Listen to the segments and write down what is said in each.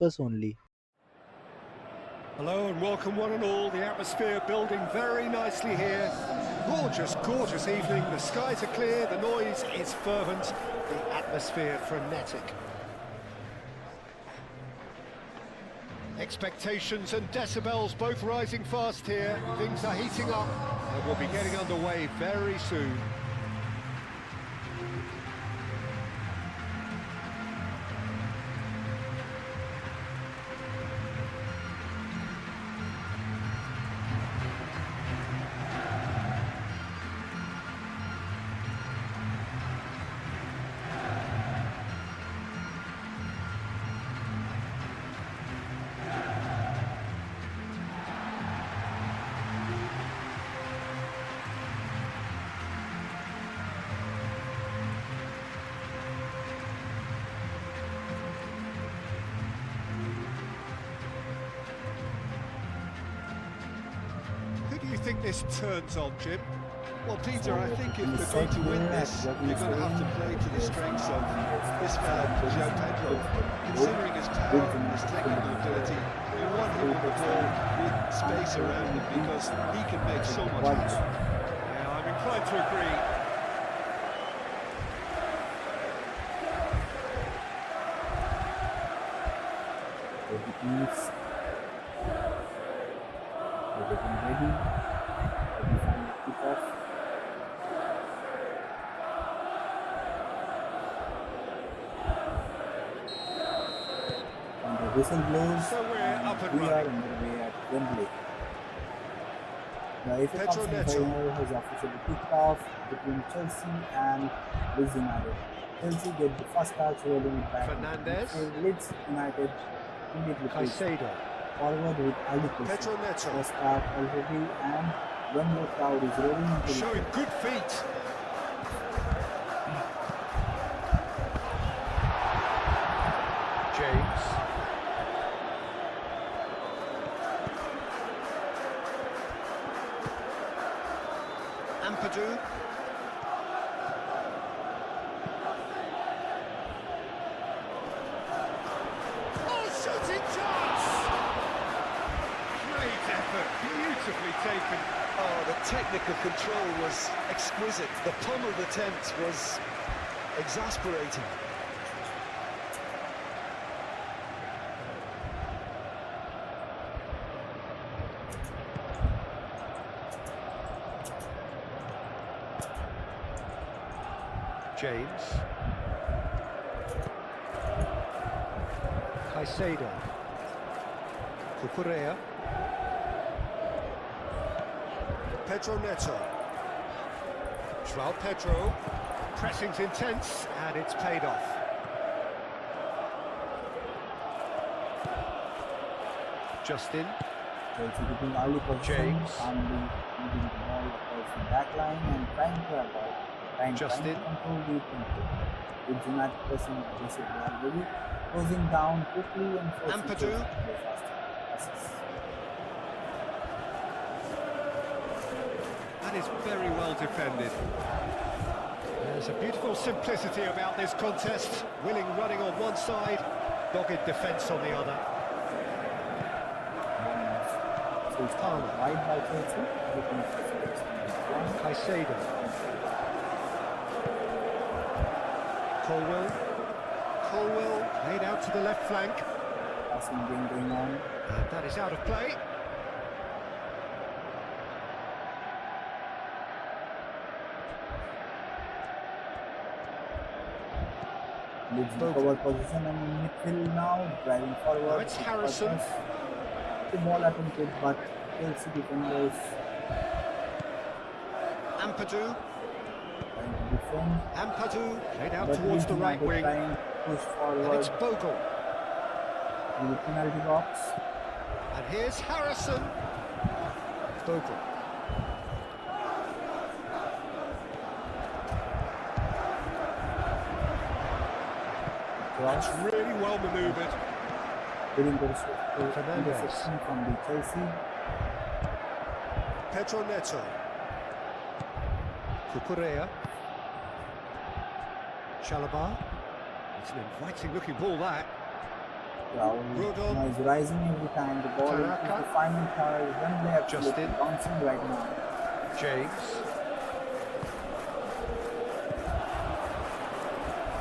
purpose only. Hello and welcome one and all. The atmosphere building very nicely here. Gorgeous, gorgeous evening. The skies are clear, the noise is fervent, the atmosphere frenetic. Expectations and decibels both rising fast here. Things are heating up and we'll be getting underway very soon. Who do you think this turns on, Jim? Well, Peter, I think if they're going to win this, they're going to have to play to the strengths of this fellow, João Pedro. Considering his talent and his technical ability, you want him on the ball with space around him because he can make so much happen. Yeah, I'm inclined to agree. Getting ready for the final kickoff. And the whistle blows, So we're up and we are running. underway at Wembley. The FA Cup Pedro semi-final has officially kicked off between Chelsea and Leeds United. Chelsea get the first touch rolling it back. Fernandes. Leeds United immediately plays Caicedo. forward with Ali Pedro Neto. first start already, and one more crowd is rolling into the Showing good feet. James. Ampadu. Oh, shooting chance! Great effort, beautifully taken. Oh, the technical control was exquisite. The pummeled attempt was exasperating. James. Caicedo. Cucurella. Pedro Neto. João Pedro. Pressing's intense and it's paid off. Justin. Chelsea keeping early position, James. calmly moving the ball across the back line and trying to avoid, trying to Justin. control the tempo. Leeds United pressing aggressively already, closing down quickly and forcing Ampadu. Chelsea to play faster passes. That is very well defended. There's a beautiful simplicity about this contest. Willing running on one side, dogged defence on the other. So it's called wide by Chelsea. Looking for space on the flank. Caicedo. Colwell laid out to the left flank. Passing game going on. And that is out of play. Leeds recover position and in midfield now, driving forward. Now it's Harrison. The ball attempted, but Chelsea defenders Ampadu. trying to defend. Ampadu played out But towards Leeds the right United wing. trying to push And forward it's Bogle. in the penalty box. And here's Harrison. Bogle. Cross, That's really well manoeuvred. getting the Fernandes. interception from the Chelsea. Pedro Neto. Cucurella. Chalobah. It's an inviting looking ball that. crowd Rodon. is rising every time the ball enters Tanaka. the final third. Wembley absolutely Justin. bouncing right now. James.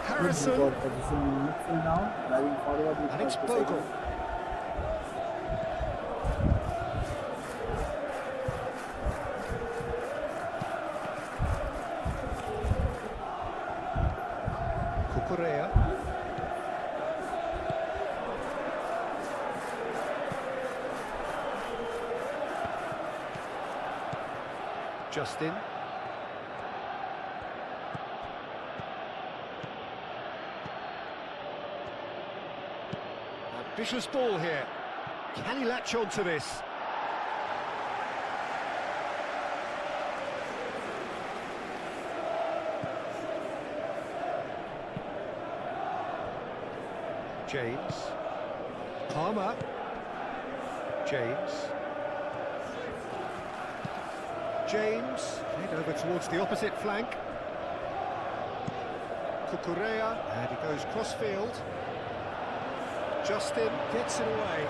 Good Harrison. record position in midfield now, driving forward with And it's possession. Bogle. Cucurella. Justin. Ambitious ball here. Can he latch on to this? James. Palmer. James. James. Head over towards the opposite flank. Cucurella. And he goes cross-field. Justin gets it away.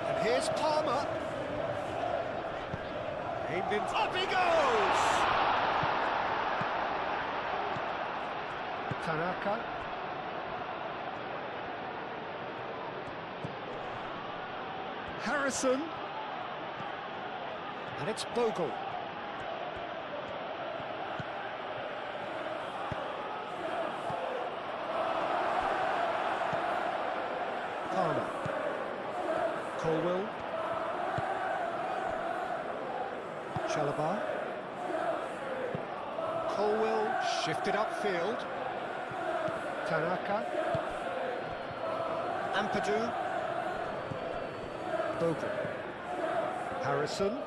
And here's Palmer. Aimed in. Up he goes! Tanaka. Harrison. And it's Bogle. Palmer. Colwell. Chalobah. Colwell shifted upfield. Tanaka. Ampadu. Bogle. Harrison.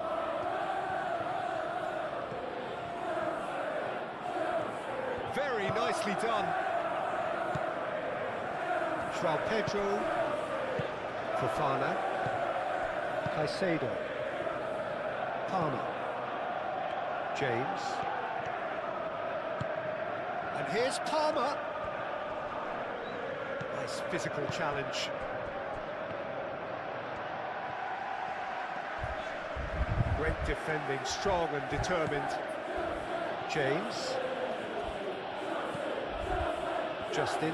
Very nicely done. João Pedro. Fofana. Caicedo. Palmer. James. And here's Palmer. Nice physical challenge. Great defending, strong and determined. James. Justin.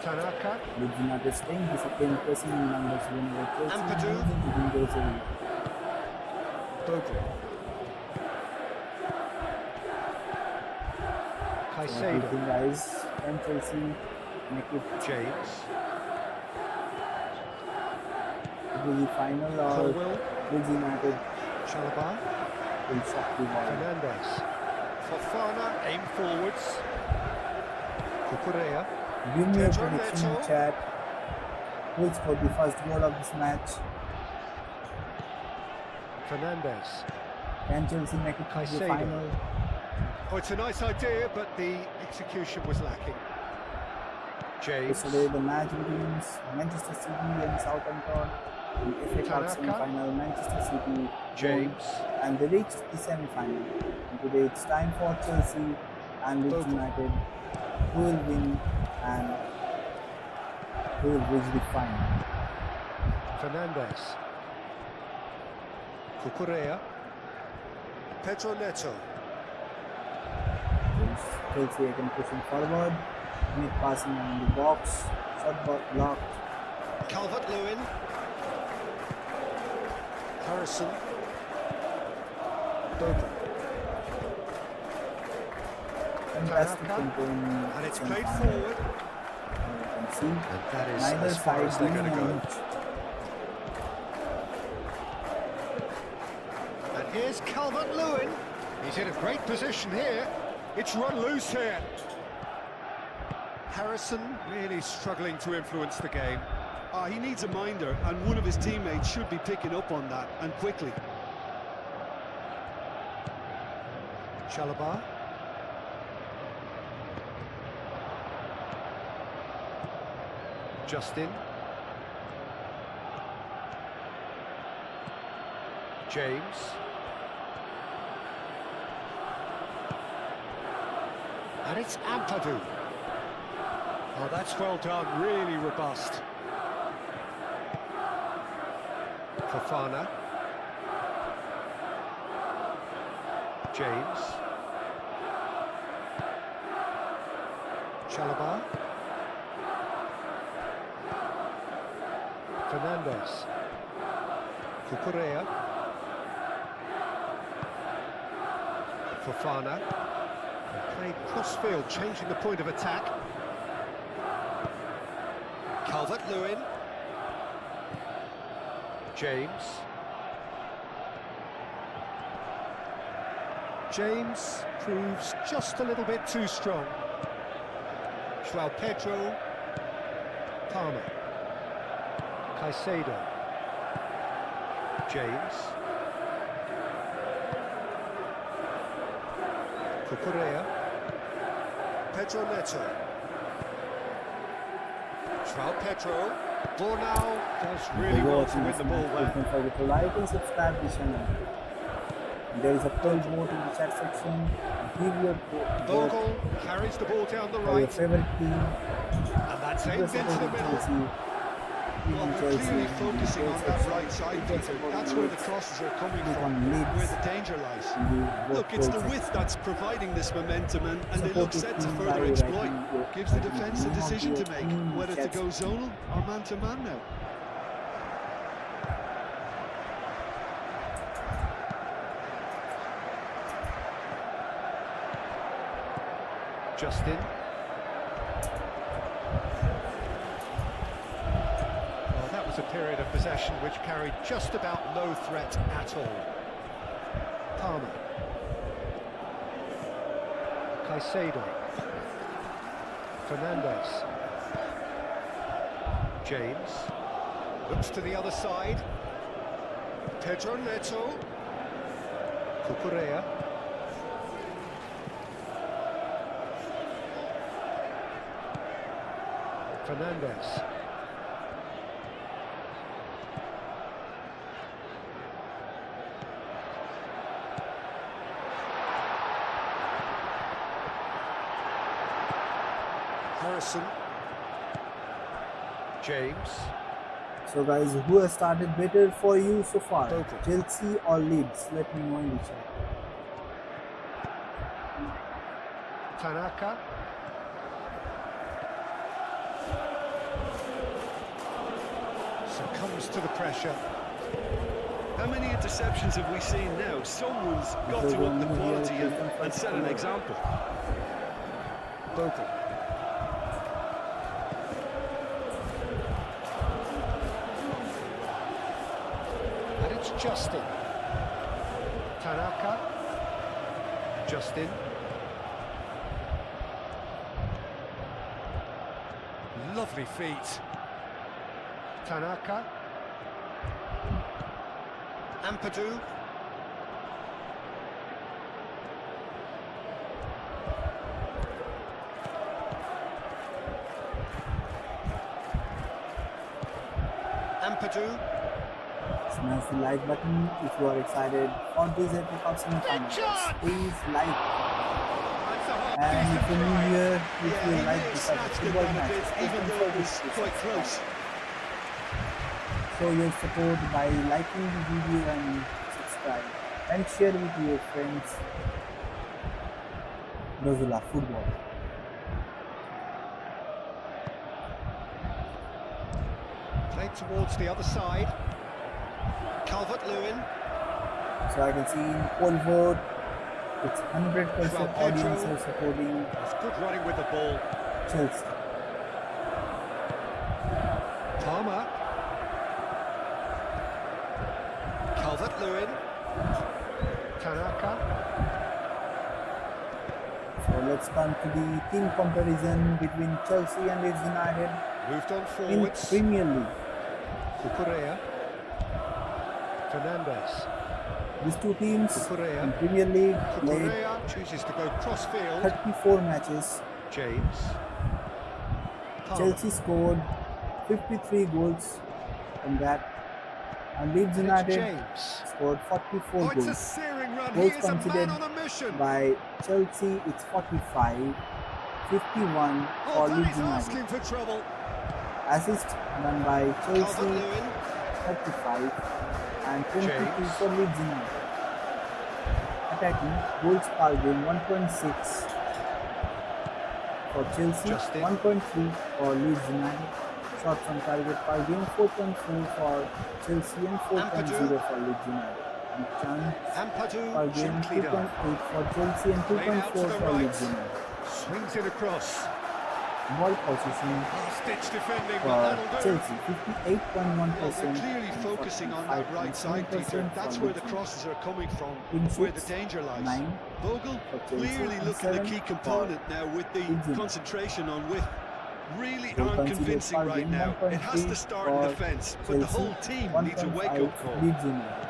Tanaka. Leeds United staying disciplined, pressing in numbers whenever pressing, Ampadu. using to windows area. Bogle. Caicedo. Everything guys, and Chelsea make it James. to the final or Colwell. Leeds United Chalobah. will shock the ball. Fernandez. Fofana, aim forwards. Cucurella. Give me a Pedro prediction Neto. chat. Who scored the first goal of this match? Fernandez. Can Chelsea make it to the Caicedo. final? Oh, it's a nice idea, but the execution was lacking. James. Yesterday the match between Manchester City and Southampton in FA Cup Tanaka. semi-final. Manchester City won James. and they reached the semi-final. And today it's time for Chelsea and Leeds Bogle. United who will win and who will reach the final. Fernandez. Cucurella. Pedro Neto. Chelsea again pushing forward, mid passing around the box, shot blocked. Calvert-Lewin. Harrison. Bogle. Fantastic Tanaka. tempo in And it's semi-final. played forward. You can see And that is neither as far side as they're winning going to on go. each. And here's Calvert-Lewin. He's in a great position here. It's run loose here. Harrison really struggling to influence the game. He needs a minder, and one of his teammates should be picking up on that, and quickly. Chalobah. Justin. James. And it's Ampadu. Oh, that's well done, really robust. Fofana. James. Chalobah. Fernandez. Cucurella. Fofana. Played cross-field, changing the point of attack. Calvert-Lewin. James. James proves just a little bit too strong. João Pedro. Palmer. Caicedo. James. Cucurella. Pedro Neto. João Pedro. Bornau does really well to win the ball there. Don't forget to like and subscribe to the channel. There is a poll vote in the chat section. Give your vote Bogle carries the ball down the for your right, favorite team. and that's aimed into the middle. Chelsea. Well, we're clearly focusing on that right side, Peter. That's where the crosses are coming from, where the danger lies. Look, it's the width that's providing this momentum, and they look set to further exploit. Gives the defence a decision to make, whether to go zonal or man-to-man now. Justin. Well, that was a period of possession which carried just about no threat at all. Palmer. Caicedo. Fernandez. James. Looks to the other side. Pedro Neto. Cucurella. Fernandez. Harrison. James. So guys, who has started better for you so far? Bogle. Chelsea or Leeds? Let me know in the chat. Tanaka. Succumbs to the pressure. How many interceptions have we seen now? Someone's got to up the quality and set an example. Bogle. And it's Justin. Tanaka. Justin. Lovely feet. Tanaka. Ampadu. Ampadu. Smash the like button if you are excited for these epic of semi-finals. Please like. And if you're new here, if you like this type of football matches, even though it was quite close. Show your support by liking the video and subscribe and share with your friends those who love football. Played towards the other side. Calvert-Lewin. So I can see in poll vote, it's 100% audience are supporting It's good running with the ball. Chelsea. Palmer. Calvert-Lewin. Tanaka. So let's come to the team comparison between Chelsea and Leeds United Moved on in forwards. Premier League. Cucurella. Fernandez. These two teams Cucurella. in Premier League played Cucurella chooses to go cross-field. 34 matches. James. Palmer. Chelsea scored 53 goals from that, and Leeds And it's United James. scored 44 Oh, it's a goals. searing run. Goals He is a man considered on a mission. By Chelsea, it's 45. 51 Oh, for that Leeds is United. asking for trouble. Assist done by Chelsea, Calvert-Lewin. 35 and 22 James. for Leeds United. Attacking goals per game 1.6 for Chelsea, Justin. 1.3 for Leeds United. Shots on target per game 4.4 for Chelsea and 4.0 for Leeds United. Big chance Ampadu per game gently done. 2.8 for Chelsea and Played out to 2.4 the for right. Leeds United. Swings it across. Ball possession Last-ditch defending, for but that'll do. Chelsea Well, 58.1%. they're clearly focusing on that right side, Peter. That's where the crosses are coming from, where the danger lies. 9 Vogel for Chelsea clearly and looking the 7 key for component now with the Leeds United. concentration on width. Really Goal aren't conceded convincing per right game, now. It has 1.3 to start in for defence, but the Chelsea, whole team needs a 1.5 wake-up call. Leeds United.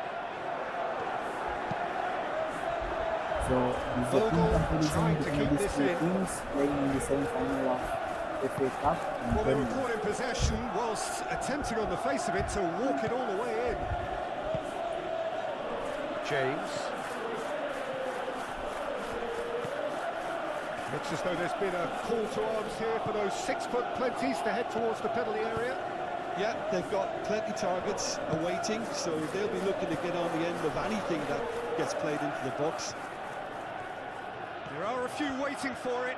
So this is the team Vogel comparison trying to between keep these this two in. teams playing in the semi-final of FA Cup in Well, they were Germany. caught in possession whilst attempting on the face of it to walk it all the way in. James. Looks as though there's been a call to arms here for those 6-foot plenties to head towards the penalty area. Yeah, they've got plenty targets awaiting, so they'll be looking to get on the end of anything that gets played into the box. There are a few waiting for it.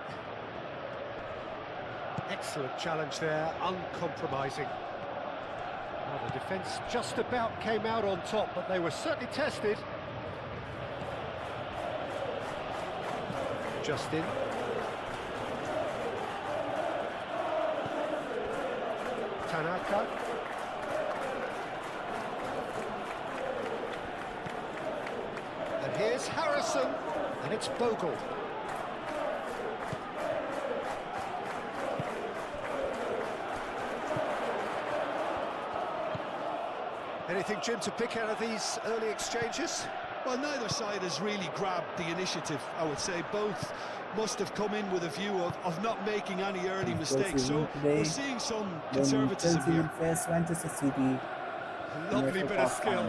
Excellent challenge there, uncompromising. Well, the defence just about came out on top, but they were certainly tested. Justin. Tanaka. And here's Harrison, and it's Bogle. Anything, Jim, to pick out of these early exchanges? Well, neither side has really grabbed the initiative, I would say. Both must have come in with a view of not making any early mistakes, so we're seeing some Then conservatism Chelsea will here. face Manchester City. Lovely bit of skill.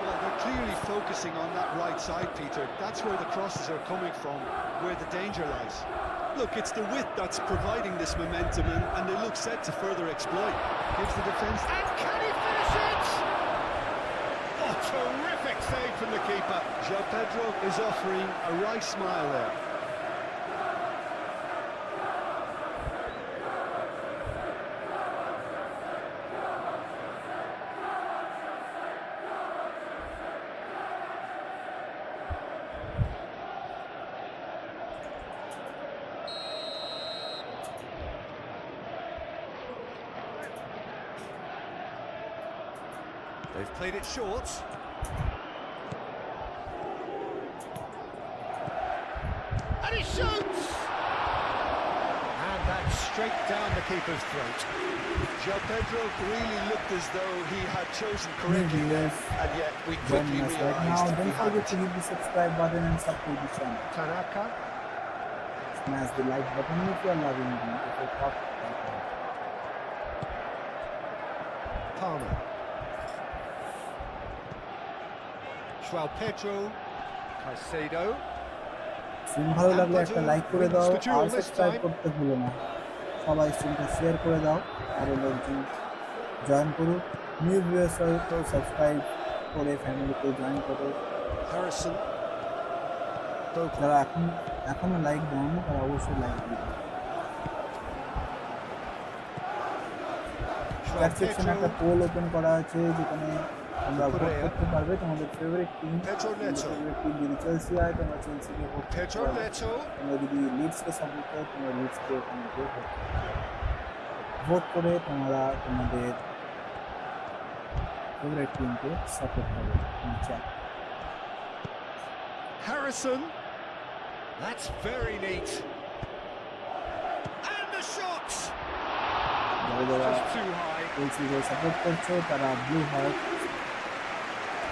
Well, they're clearly focusing on that right side, Peter. That's where the crosses are coming from, where the danger lies. Look, it's the width that's providing this momentum, and they look set to further exploit. Gives the defence... And can he finish it? Oh, terrific save from the keeper. João Pedro is offering a wry smile there. They've played it short. And he shoots! And that's straight down the keeper's throat. João Pedro really looked as though he had chosen correctly viewers there, and yet we joining quickly us right realised now. he Don't forget to hadn't. hit the subscribe button and support the channel. Tanaka. Smash the like button if you are loving the FA Cup. Palmer. João Pedro. Caicedo. Stream ভালো লাগলে একটা like করে দাও Wins the duel আর this subscribe time. করতে ভুলো না সবাই স্ট্রিমটা শেয়ার করে দাও আরও লোকজন জয়েন করুক নিউ ভিউয়ার্সরাও সাবস্ক্রাইব করে ফ্যামিলিতে জয়েন করো Harrison. Bogle. যারা এখনো লাইক দাওনি তারা অবশ্যই লাইক দিবে João চ্যাট সেকশনে একটা Pedro. পোল ওপেন করা আছে যেখানে তোমরা ভোট Correa. করতে পারবে তোমাদের favourite team Pedro Neto. Favourite team যদি চেলসি হয় তোমরা চেলসিকে ভোট করতে Pedro পারবে Neto. তোমরা যদি লিডসকে সাপোর্ট করো তোমরা লিডসকে ওখানে ভোট করে তোমরা তোমাদের ফেভারিট টিমকে সাপোর্ট করবে chat Harrison. That's very neat. And the shot! যারা Just too high. চেলসিকে সাপোর্ট করছো তারা ব্লু হার্ট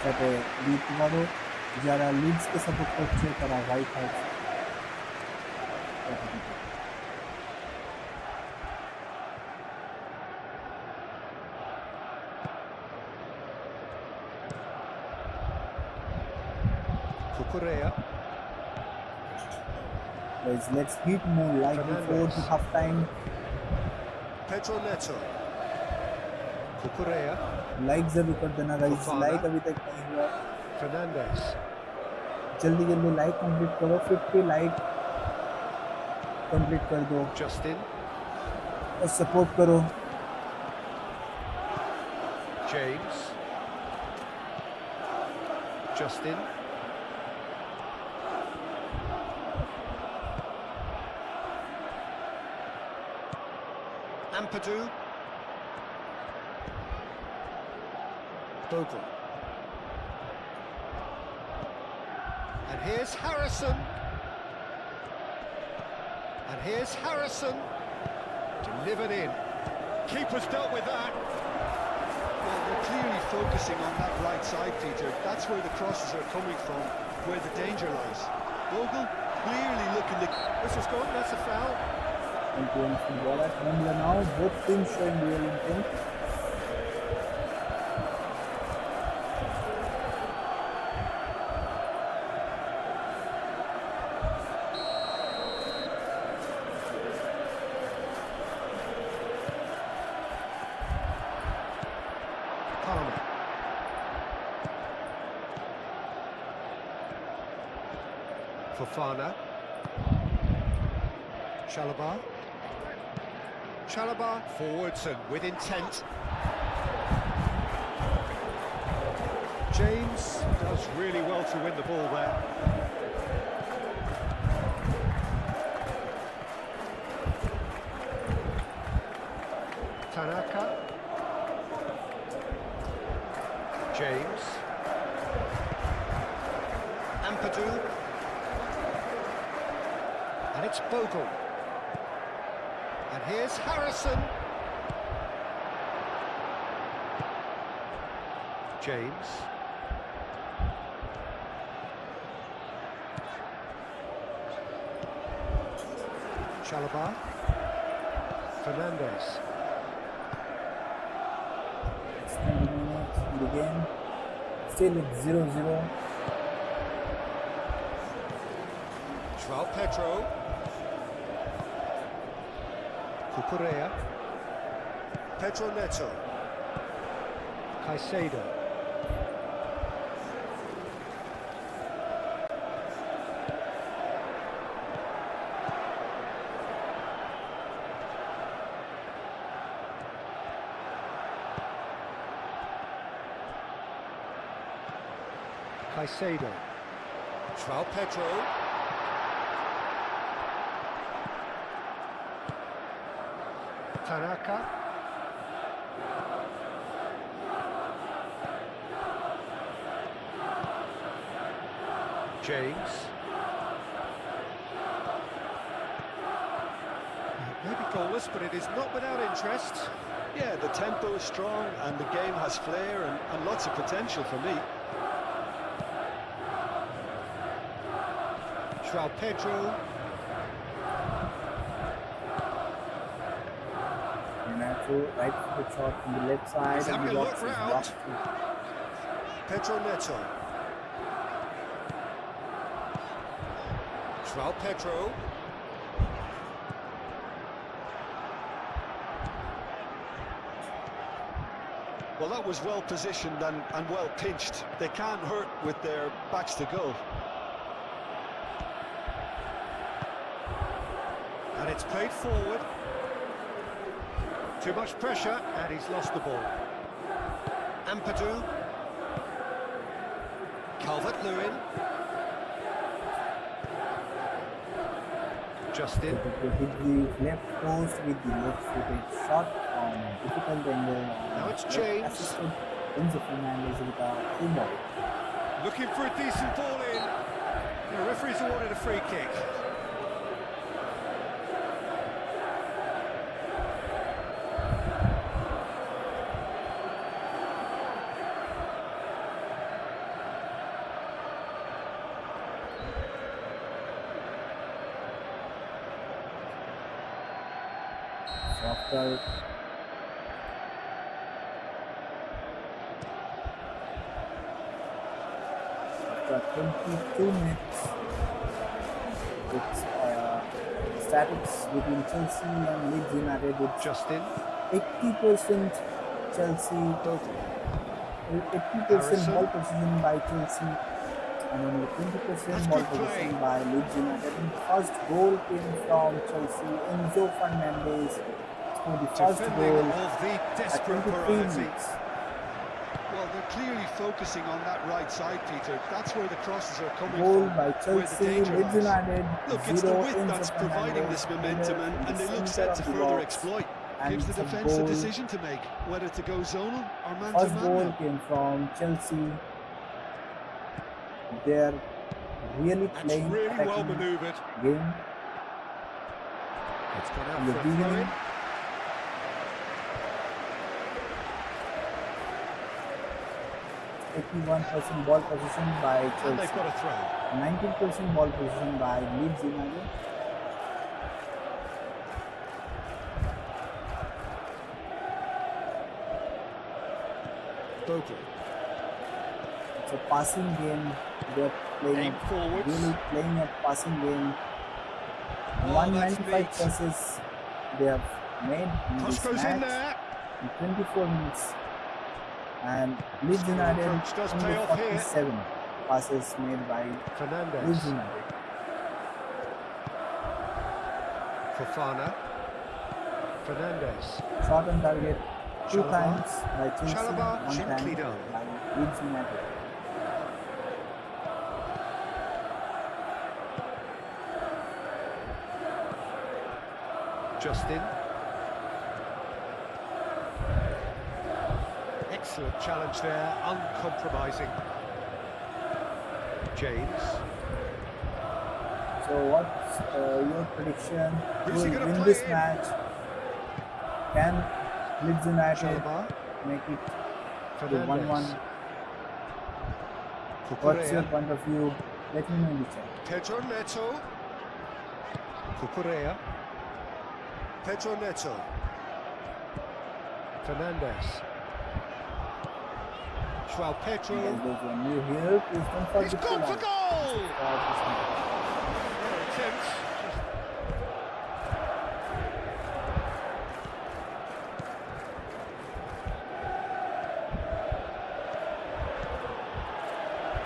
যাতে দিতে পারো যারা লিডসকে সাপোর্ট করছো তারা white heart Cucurella. Guys, let's hit more like before the half time. Pedro Neto. Cucurella. Like जरूर कर देना guys. Like अभी तक नहीं हुआ. Fernandez. जल्दी जल्दी like complete करो. 50 like complete कर दो. Justin. और support करो. James. Justin. Ampadu. Bogle. And here's Harrison. And here's Harrison. Delivered in. Keeper's dealt with that. Well, they're clearly focusing on that right side, Peter. That's where the crosses are coming from, where the danger lies. Bogle clearly looking to... This is gone, that's a foul. Champions football at Raundler now. Both teams showing real intent. Palmer. Fofana. Chalobah. Chalobah forwards and with intent. James does really well to win the ball there. Tanaka. James. Ampadu. And it's Bogle. And here's Harrison. James. Chalobah. Fernandez. It's 20 minutes in the game. Still it's 0-0. João Pedro. Cucurella. Pedro Neto. Caicedo. Caicedo. João Pedro. Tanaka. James. Maybe goalless, but it is not without interest. Yeah, the tempo is strong and the game has flair and lots of potential for me. João Pedro. Right foot shot from the left side. He's having and a the look box is round. blocked. Pedro Neto. João Pedro. Well, that was well positioned and well pinched. They can't hurt with their backs to goal. And it's played forward. Too much pressure, and he's lost the ball. Ampadu. Calvert-Lewin. Justin. To hit the left post with the left-footed shot on a difficult angle. Now it's James. Assisted Enzo Fernandez with a free ball. Looking for a decent ball in. The referee's awarded a free kick. After after 22 minutes. It's statics between Chelsea and Leeds United. It's Justin. 80% Chelsea, 80% ball possession by Chelsea, and only 20% ball possession by Leeds United. And the first goal came from Chelsea. Enzo Fernandez scored the first goal of the at desperate 23 variety. minutes. Well, they're clearly focusing on that right side, Peter. That's where the crosses are coming Goal from. by Chelsea, Leeds United, Look, it's the 0. width Enzo that's providing Fernandez, this momentum, and they look set to further exploit. and Gives the it's a defence a goal. decision to make, whether to go zonal or man to First man. goal now. came from Chelsea. They're really That's playing really well attacking manoeuvred. game. It's gone In out the for a throw beginning, in. 81% ball possession by And they've Chelsea, got a throw. 19% ball possession by Leeds United. Bogle. It's a passing game. They're playing Aim forwards. really playing a passing game. Oh, 195 that's neat. passes they have made in Cross this goes in match there. in 24 minutes. And Leeds Scoring United approach does only pay off here. 47 passes made by Fernandez. Leeds United. Fofana. Fernandez. Shot on target 2 Chalobah. times by Chelsea, Chalobah, 1 gently time done. by Leeds United. Justin. Excellent challenge there, uncompromising. James. So what's your prediction? Who Who's he will gonna win play this in? match? Can Leeds United Chalobah. make it to Fernandez. 1-1? What's your Cucurella. point of view? Let me know in the chat. Pedro Neto. Cucurella. Pedro Neto. Fernandez. Joao Pedro. Guys, those who are new here, please don't forget He's to gone for like, goal! subscribe, Their attempts.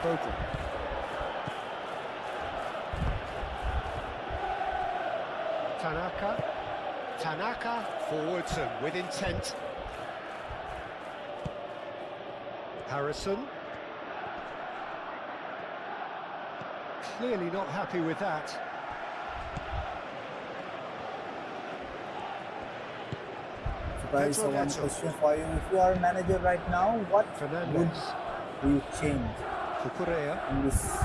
Bogle. Tanaka. Tanaka forwards and with intent. Harrison. Clearly not happy with that. So guys, so Pedro one Neto. question for you. If you are a manager right now, what Fernandez. would you change Cucurella. in this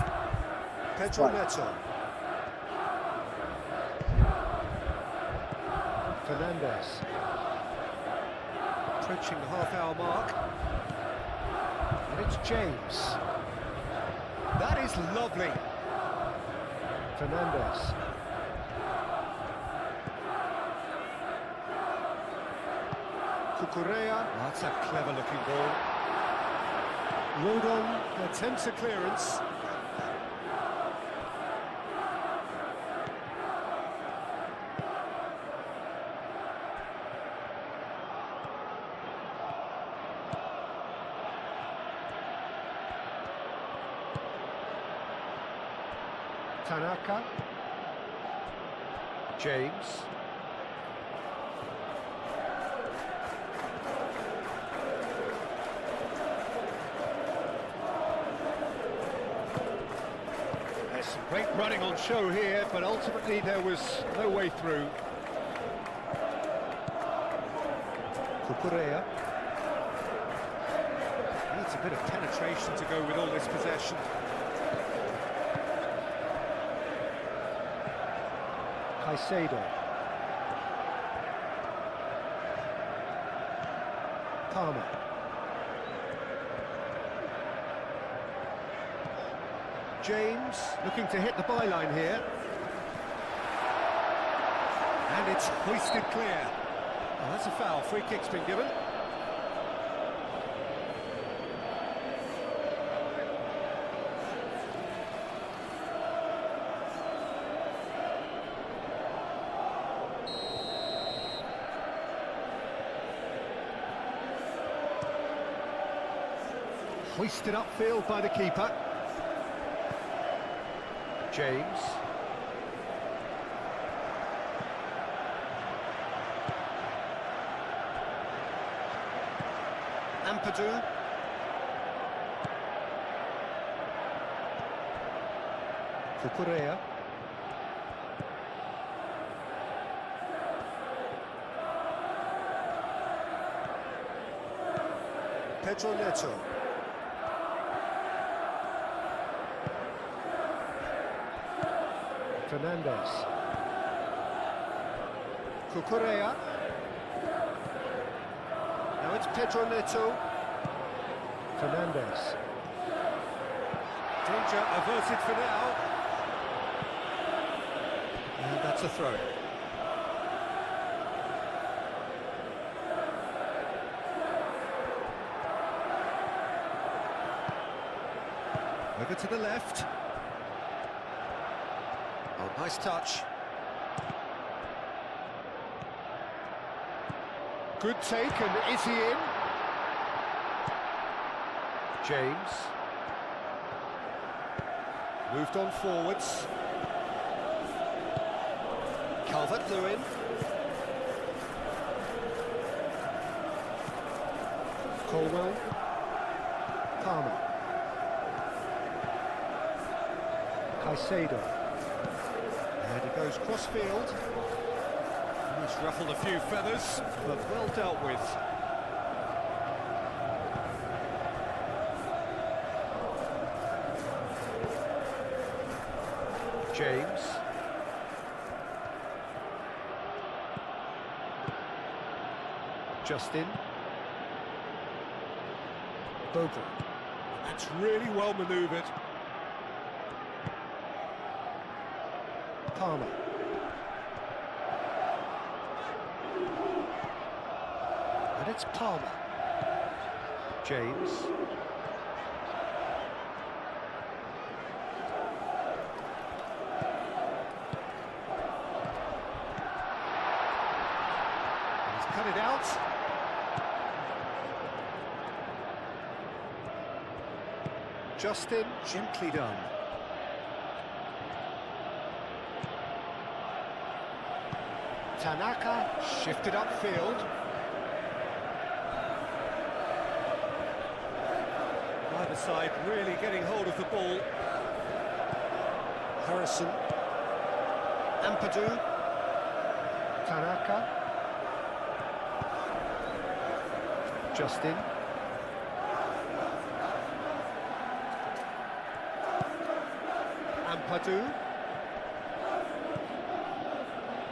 Pedro squad? Neto. Fernandez. Approaching the half-hour mark. And it's James. That is lovely. Fernandez. Cucurella. That's a clever-looking ball. Rodon attempts a clearance. Tanaka. James. There's some great running on show here, but ultimately there was no way through. Cucurella. Needs a bit of penetration to go with all this possession. Caicedo. Palmer. James looking to hit the byline here. And it's hoisted clear. Oh, that's a foul. Free kick's been given. Hoisted upfield by the keeper. James. Ampadu. Cucurella. Pedro Neto. Fernandez. Cucurella. Now it's Pedro Neto. Fernandez. Danger averted for now. And that's a throw. Over to the left. Oh, nice touch. Good take, and is he in? James. Moved on forwards. Calvert-Lewin. Colwell. Palmer. Caicedo. And he goes cross-field. He's ruffled a few feathers, but well dealt with. James. Justin. Bogle. That's really well manoeuvred. Palmer. And it's Palmer. James. And he's cut it out. Justin, gently done. Tanaka, shifted upfield. Either side really getting hold of the ball. Harrison. Ampadu. Tanaka. Justin. Ampadu.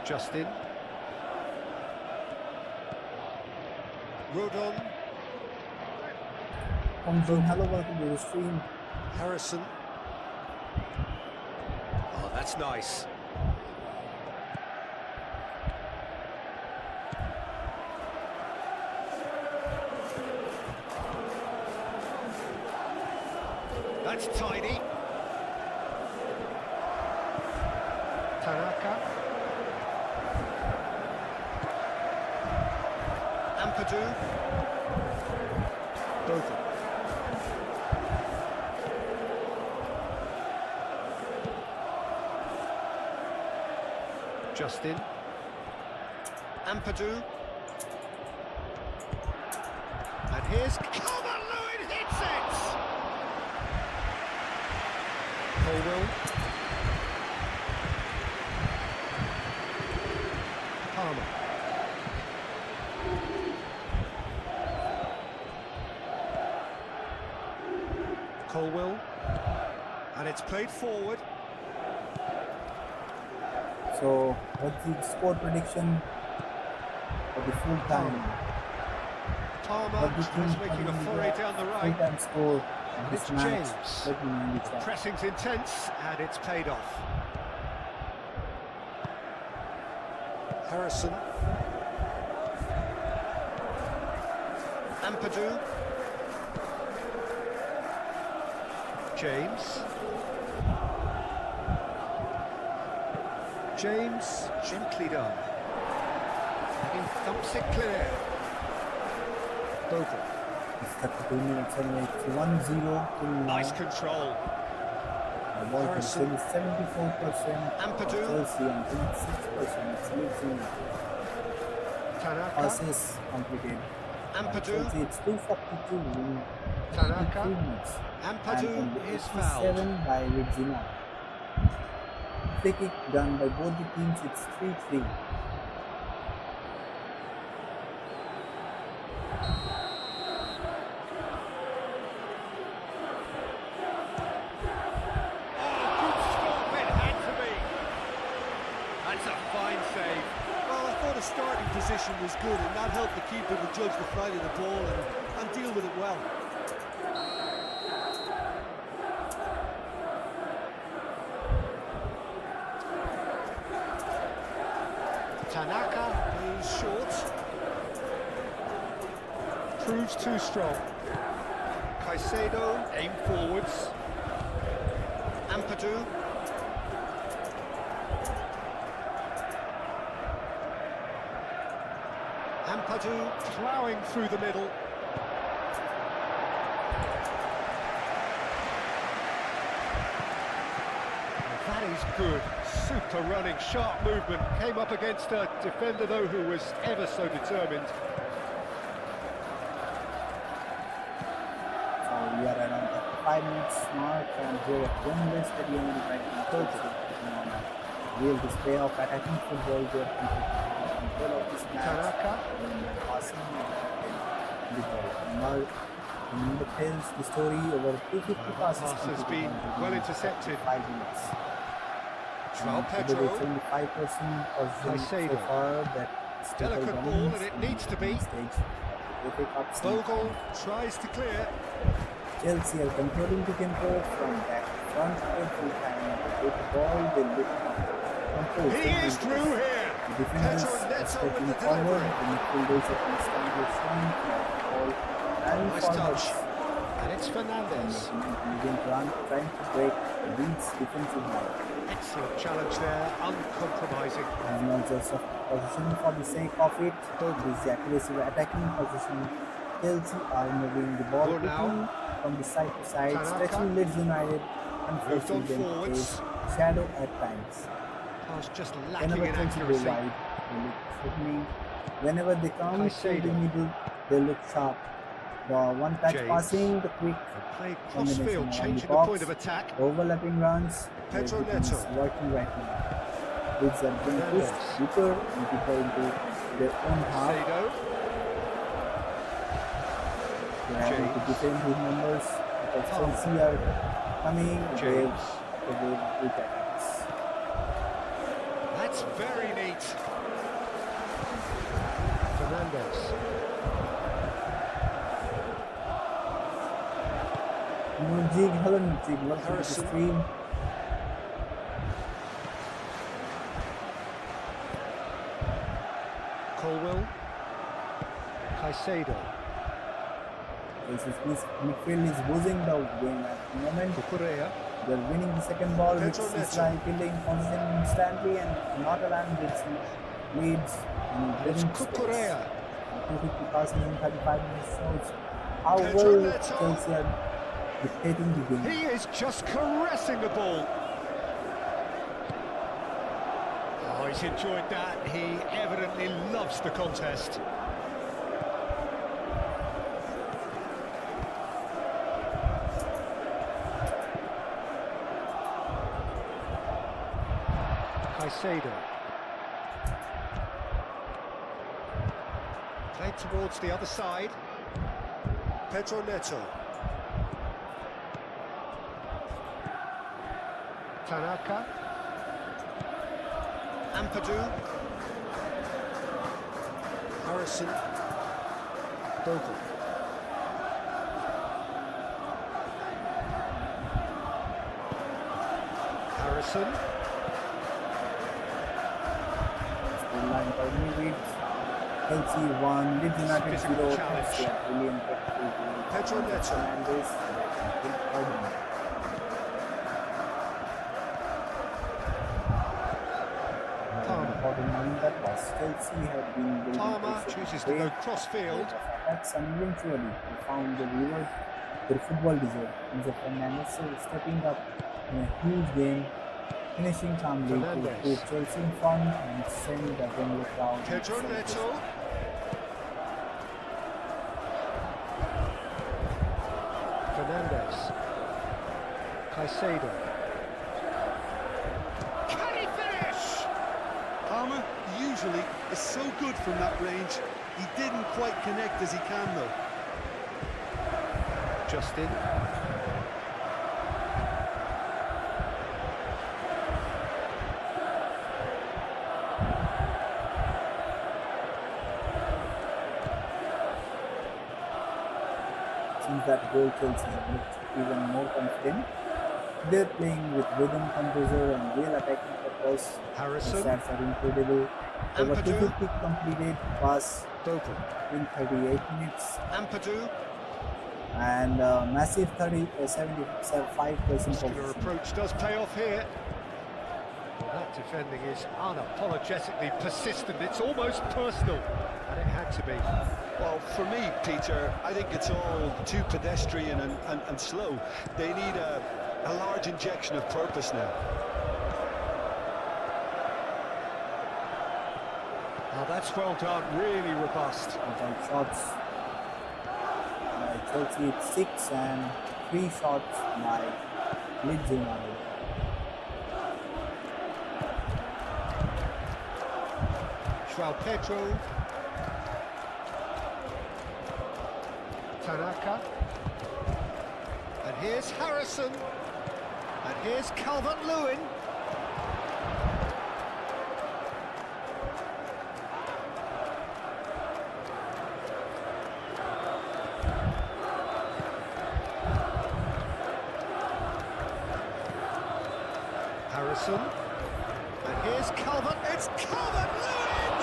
Justin. Rodon. Hello, welcome to the stream. Harrison. Oh, that's nice. That's tidy. Tanaka. Ampadu. Bogle. Justin. Ampadu. And here's Calvert-Lewin hits it! Colwell. Palmer. Colwell. And it's played forward. So, what's the score prediction for the full time? Palmer is making a foray down the right. Full time score of It's this match. James. Let me know in the chat. Pressing's intense, and it's paid off. Harrison. Ampadu. James. James, gently done. He thumps it clear. Bogle. It's 32 minutes and it's 1-0 till now. Nice control. The ball control is 74% Ampadu. for Chelsea and 26% it's Leeds United. Tanaka. Passes completed. Ampadu. Chelsea it's 242 in Tanaka. 53 minutes. Ampadu is fouled. 7 by Leeds United. Free kick done by both the teams. It's 3-3. Starting position was good, and that helped the keeper to judge the flight of the ball and deal with it well. Tanaka is short. Proves too strong. Caicedo aim forwards. Ampadu. Ampadu ploughing through the middle. That is good. Super running, sharp movement. Came up against a defender, though, who was ever so determined. So we are around 5 minutes mark and here at Raundler Stadium in Chelsea. Real display of attacking football. We are control of this match. Tanaka. Passing and the ball. Now, the tells the story over 250 passes. Pass has been well intercepted. 5 minutes. Joao Pedro. 75% of Caicedo. so far that Delicate ball, and it needs to be. Stage. Bogle tries to clear. Chelsea are controlling the tempo from back to front every time they get the ball. They look composed. He is through here. The defenders are stepping forward. The midfielders are constantly showing the ball and Nice forwards. touch. And it's Fernandes. Trying to break the Leeds defensive line. Excellent challenge there, uncompromising. It's not just a position for the sake of it. It is the aggressive attacking position. Chelsea are moving the ball quickly from the side to side, stretching Leeds United and forcing them to face shadow at times. Pass just lacking Whenever in Chelsea go accuracy. wide, they look threatening. Whenever they come through the middle, they look sharp. The one-touch James. passing, the quick Played combination crossfield, around changing the the box, point of attack. overlapping runs. Pedro Everything is Neto. working right now. Leeds are being pushed deeper and deeper into their own half. Caicedo. They are having to defend his numbers because Chelsea are coming wave James. after wave with attacks. That's very neat. Fernandes. Jig, Helen, Jig, welcome to the Harrison. stream. Colwell. Caicedo. This midfield is losing the game at the moment. Cucurella. They're winning the second ball, which Pedro is Neto. like building position instantly and not allowing leads and It's winning space. Cucurella. 250 passes in 35 minutes shows how Pedro well Neto. Chelsea are dictating the game. He is just caressing the ball. Oh, he's enjoyed that. He evidently loves the contest. Caicedo. Played towards the other side. Pedro Neto. Tanaka. Ampadu. Harrison. Bogle. Harrison. Line by Leeds. Chelsea 1, Leeds United Physical 0. challenge. Chelsea are brilliant at Pedro Neto. Fernandes. Palmer. important knowing that was Chelsea had been building Palmer pressure chooses to great go cross-field. attacks, and eventually they found the reward their football deserved. Enzo Fernandez stepping up in a huge game, finishing calmly to put Chelsea in front and send the Raundler crowd. Pedro Neto. Fernandez. Caicedo. Can he finish? Palmer usually is so good from that range. He didn't quite connect as he can though. Justin. Since that goal, Chelsea have looked even more confident. They're playing with rhythm, composure, and real attacking purpose. Harrison. The stats are incredible. Over 250 completed pass Bogle. in 38 minutes. Ampadu. And massive 75% Muscular possession. approach does pay off here. Well, that defending is unapologetically persistent. It's almost personal, and it had to be. Well, for me, Peter, I think it's all too pedestrian and slow. They need a large injection of purpose now. Oh, that's well done, really robust. Total shots by Chelsea at 6 and 3 shots by Leeds United. João Pedro. Tanaka. And here's Harrison. And here's Calvert-Lewin. Harrison. And here's Calvert. It's Calvert-Lewin!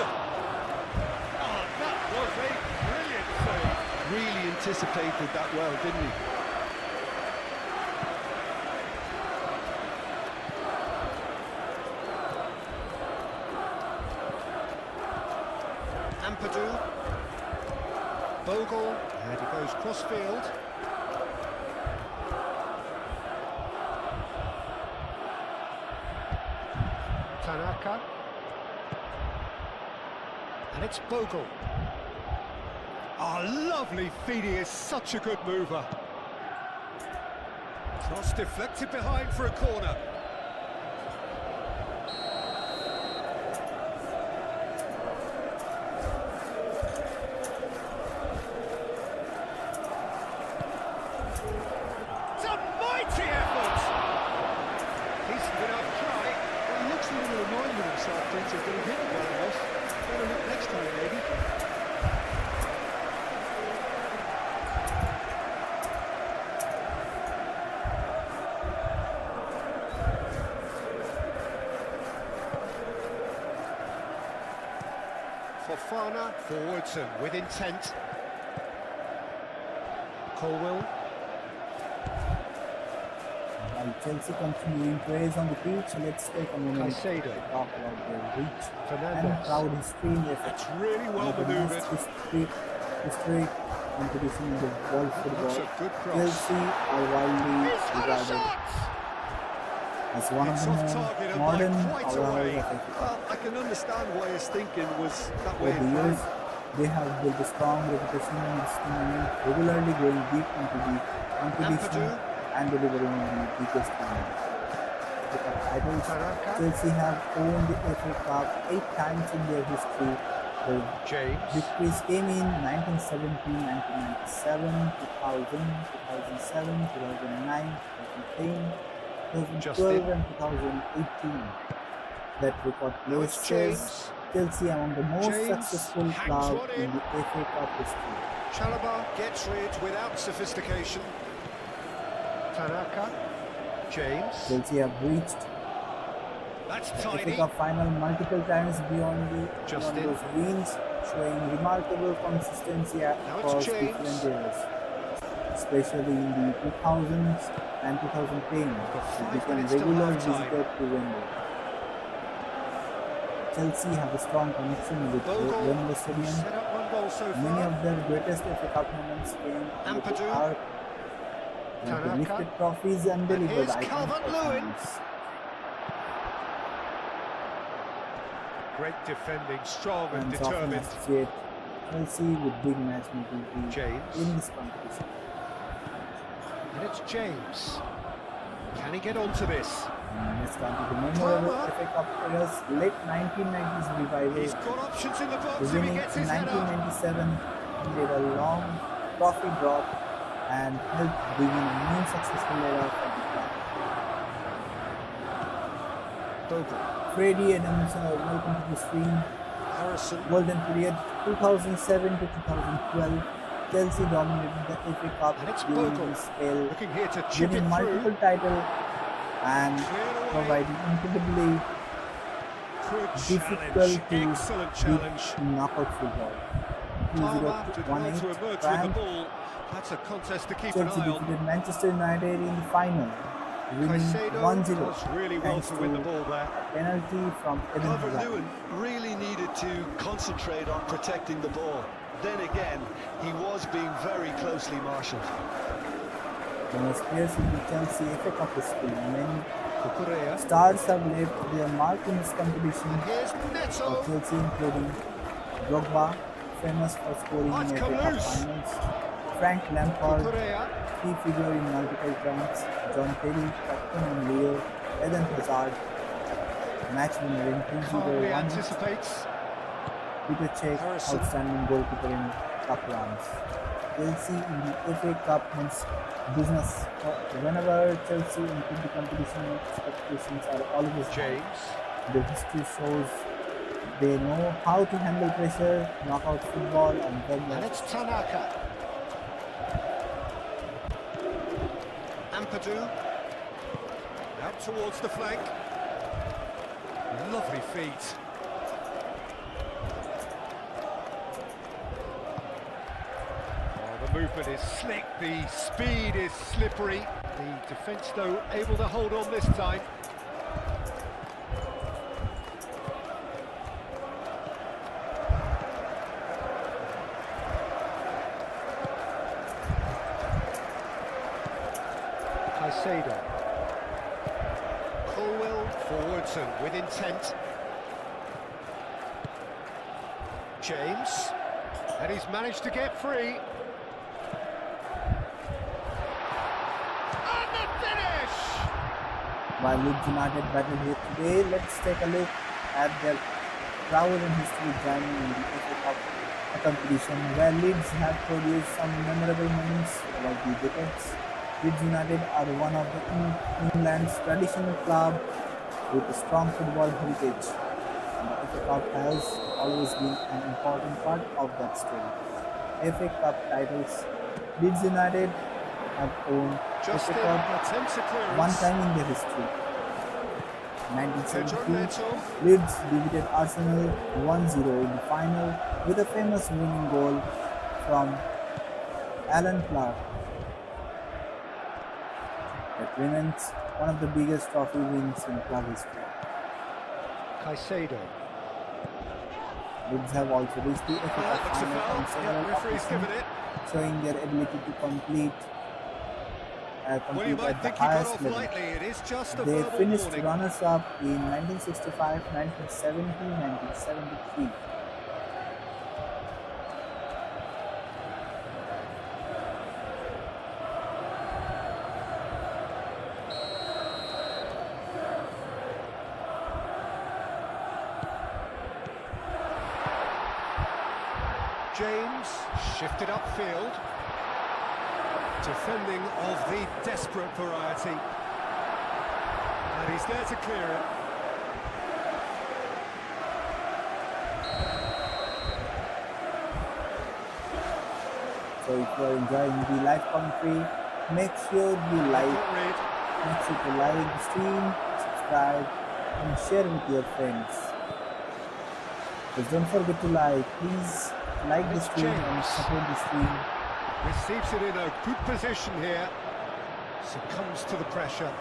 Oh, that was a brilliant save. Really anticipated that well, didn't he? Ampadu. Bogle. And he goes cross-field. Tanaka. And it's Bogle. Oh, lovely feed, he is such a good mover. Cross deflected behind for a corner. It's a mighty effort! Decent enough try. Well, he looks a little annoyed with himself, Peter, but he hit it well enough. Better look next time, maybe. Fofana forwards and with intent. Colwill. While Chelsea continuing praise on the pitch, let's take a moment to Caicedo. talk about their reach and Fernandez. proud history in the That's really well the manoeuvred. most historic competition in the world That's football. a good cross. Chelsea are widely He's had a regarded shot! as one of It's the off more target and by modern quite a powerhouses way. of football. Well, I can understand why his thinking was that way. Over the years, they have built a strong reputation in this tournament, regularly going deep into the competition Ampadu. and delivering the biggest tournament. The cup titles, Tanaka. Chelsea have won the FA Cup 8 times in their history. The James. victories came in 1970, 1997, 2000, 2007, 2009, 2010, 2012 Justin. and 2018. That record Now it's places James. Chelsea among the most James successful hangs club one in in. the FA Cup history. Chalobah gets rid without sophistication. Tanaka. James. Chelsea have reached That's the FA tiny. Cup final multiple times beyond Justin. those wins, showing remarkable consistency Now across it's James. different eras, especially in the 2000s and 2010. got It 5 became minutes till regular half-time. visitor to Wembley. Chelsea have a strong connection with Raundler Stadium. Set up one goal so Many far. of their greatest FA Cup moments came with the Ampadu. arc. They lifted trophies and delivered here's iconic Calvert-Lewin. performance. Great defending, strong and Fans often determined. associate Chelsea with big match mentality James. in this competition. And it's James. Can he get onto this? Let's come to the memorable FA Cup eras, late 1990s revival. He's got options in the box if he Beginning gets in his head up. 1997, he did a long trophy drop and helped begin a new successful era for the club. Bogle. Freddie Adams, welcome to the stream. Harrison. Golden period 2007 to 2012. Chelsea dominated the FA Cup And it's during Bogle. this spell, Looking here to chip winning it multiple through. titles and Cleared away. providing incredibly Good difficult challenge. to Excellent challenge. beat in knockout football. Palmer did well to 2-0 emerge with the triumph. ball. That's a contest to keep Chelsea an eye on. defeated Manchester United in the final, winning Caicedo 1-0 does really well thanks to win the to ball there. a penalty from Eden Hazard. Calvert-Lewin really needed to concentrate on protecting the ball. Then again, he was being very closely marshalled. The most players in the Chelsea FA Cup history. Many Cucurella. stars have left their mark in this competition Here's for Neto. Chelsea, including Drogba, famous for scoring Oh, in it's FA come Cup loose. finals, Frank Lampard, Cucurella. key figure in multiple crimes, John Terry, Captain and Leo, Eden Hazard, match winner in Calmly 2-0-1, anticipates. Peter Cech, Harrison. outstanding goalkeeper in cup runs. Chelsea in the FA Cup means business. Whenever Chelsea enter the competition, expectations are always high. James. The history shows they know how to handle pressure, knockout football, and win And matches. it's Tanaka. Ampadu. Out towards the flank. Lovely feet. Oh, the movement is slick, the speed is slippery. The defence, though, able to hold on this time. Caicedo. Colwell forwards and with intent. James. And he's managed to get free. And the finish! While Leeds United battle here today, let's take a look at their travel and history journey in the FA Cup competition, where Leeds have produced some memorable moments over the decades. Leeds United are one of the England's traditional club with a strong football heritage. And the FA Cup has always been an important part of that story. FA Cup titles. Leeds United have won Just FA Cup attempts a clearance. one time in their history. Sergio 1972, Neto. Leeds defeated Arsenal 1-0 in the final with a famous winning goal from Alan Clark. That remains one of the biggest trophy wins in club history. Caicedo. Leeds have also reached the FA Cup Looks a final foul. on several Yeah, referee's given occasions, it. showing their ability to compete Well, you at might the think he got highest off level. lightly. It is just a They verbal finished warning. runners-up in 1965, 1970, 1973. James shifted upfield. Defending of the desperate variety. And he's there to clear it. So if you are enjoying the live commentary, make sure you like, Got rid. make sure to like the stream, subscribe, and share with your friends. Just don't forget to like. Please like the It's stream and James. support the stream. Receives it in a good position here. Succumbs to the pressure.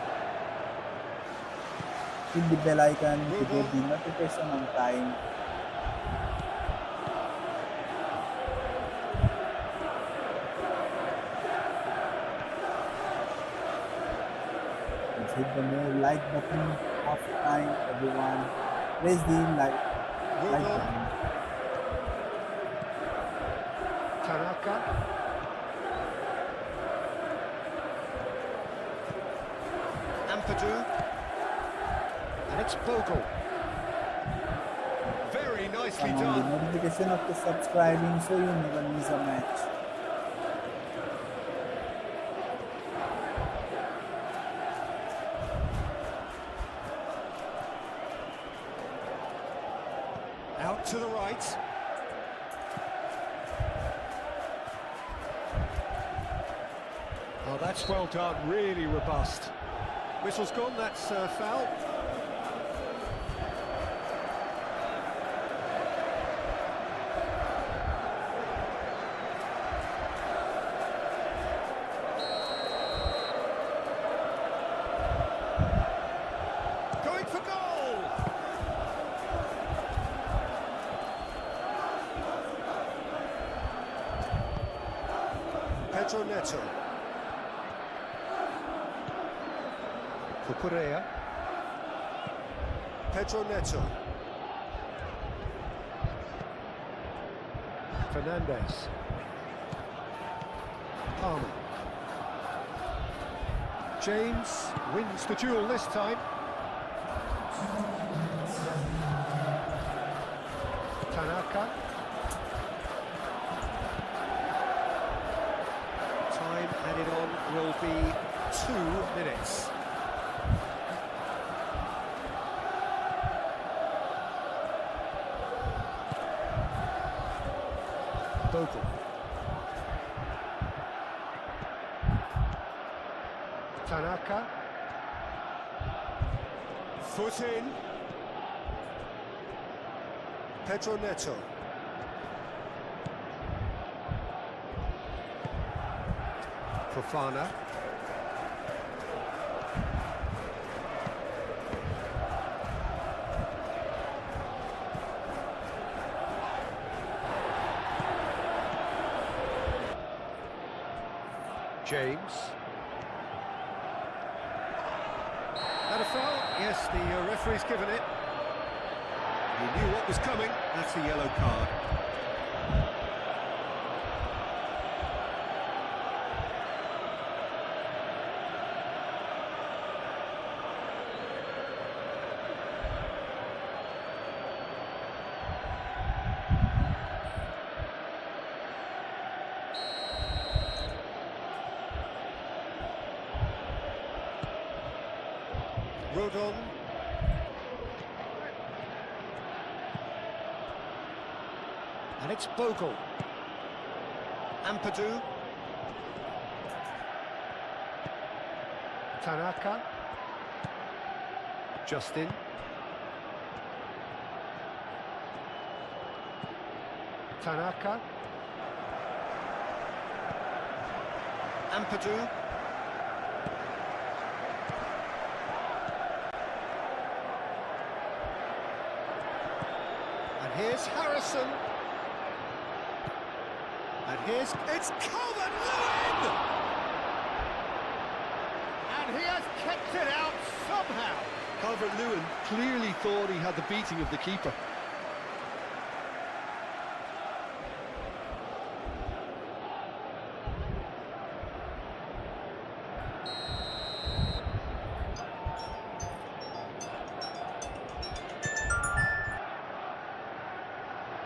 hit the bell icon to get the notification on time. Let's hit the more like button half time, everyone. Press the like button. Tanaka. Ampadu. And it's Bogle. Very nicely Turn on done. the notification of the subscribing so you never miss a match. Out to the right. Oh, that's well done, really robust. Whistle's gone, that's foul. Going for goal! Pedro Neto. Cucurella. Pedro Neto. Fernandez. Palmer. James wins the duel this time. Tanaka. Time added on will be 2 minutes. Bogle. Tanaka. Foot in. Pedro Neto. Fofana. James. That a foul? Yes, the referee's given it. He knew what was coming. That's a yellow card. Rodon. And it's Bogle. Ampadu. Tanaka. Justin. Tanaka. Ampadu. And here's Harrison. And here's... It's Calvert-Lewin! And he has kept it out somehow. Calvert-Lewin clearly thought he had the beating of the keeper.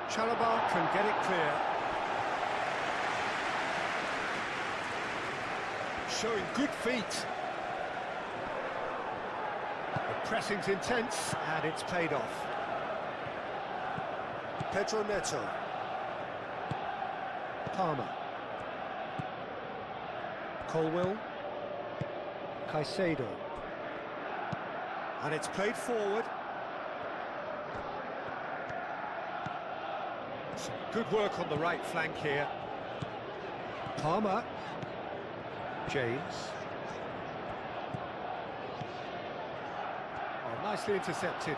Chalobah can get it clear. Showing good feet. The pressing's intense and it's paid off. Pedro Neto. Palmer. Colwill. Caicedo. And it's played forward. Some good work on the right flank here. Palmer. James. Oh, nicely intercepted.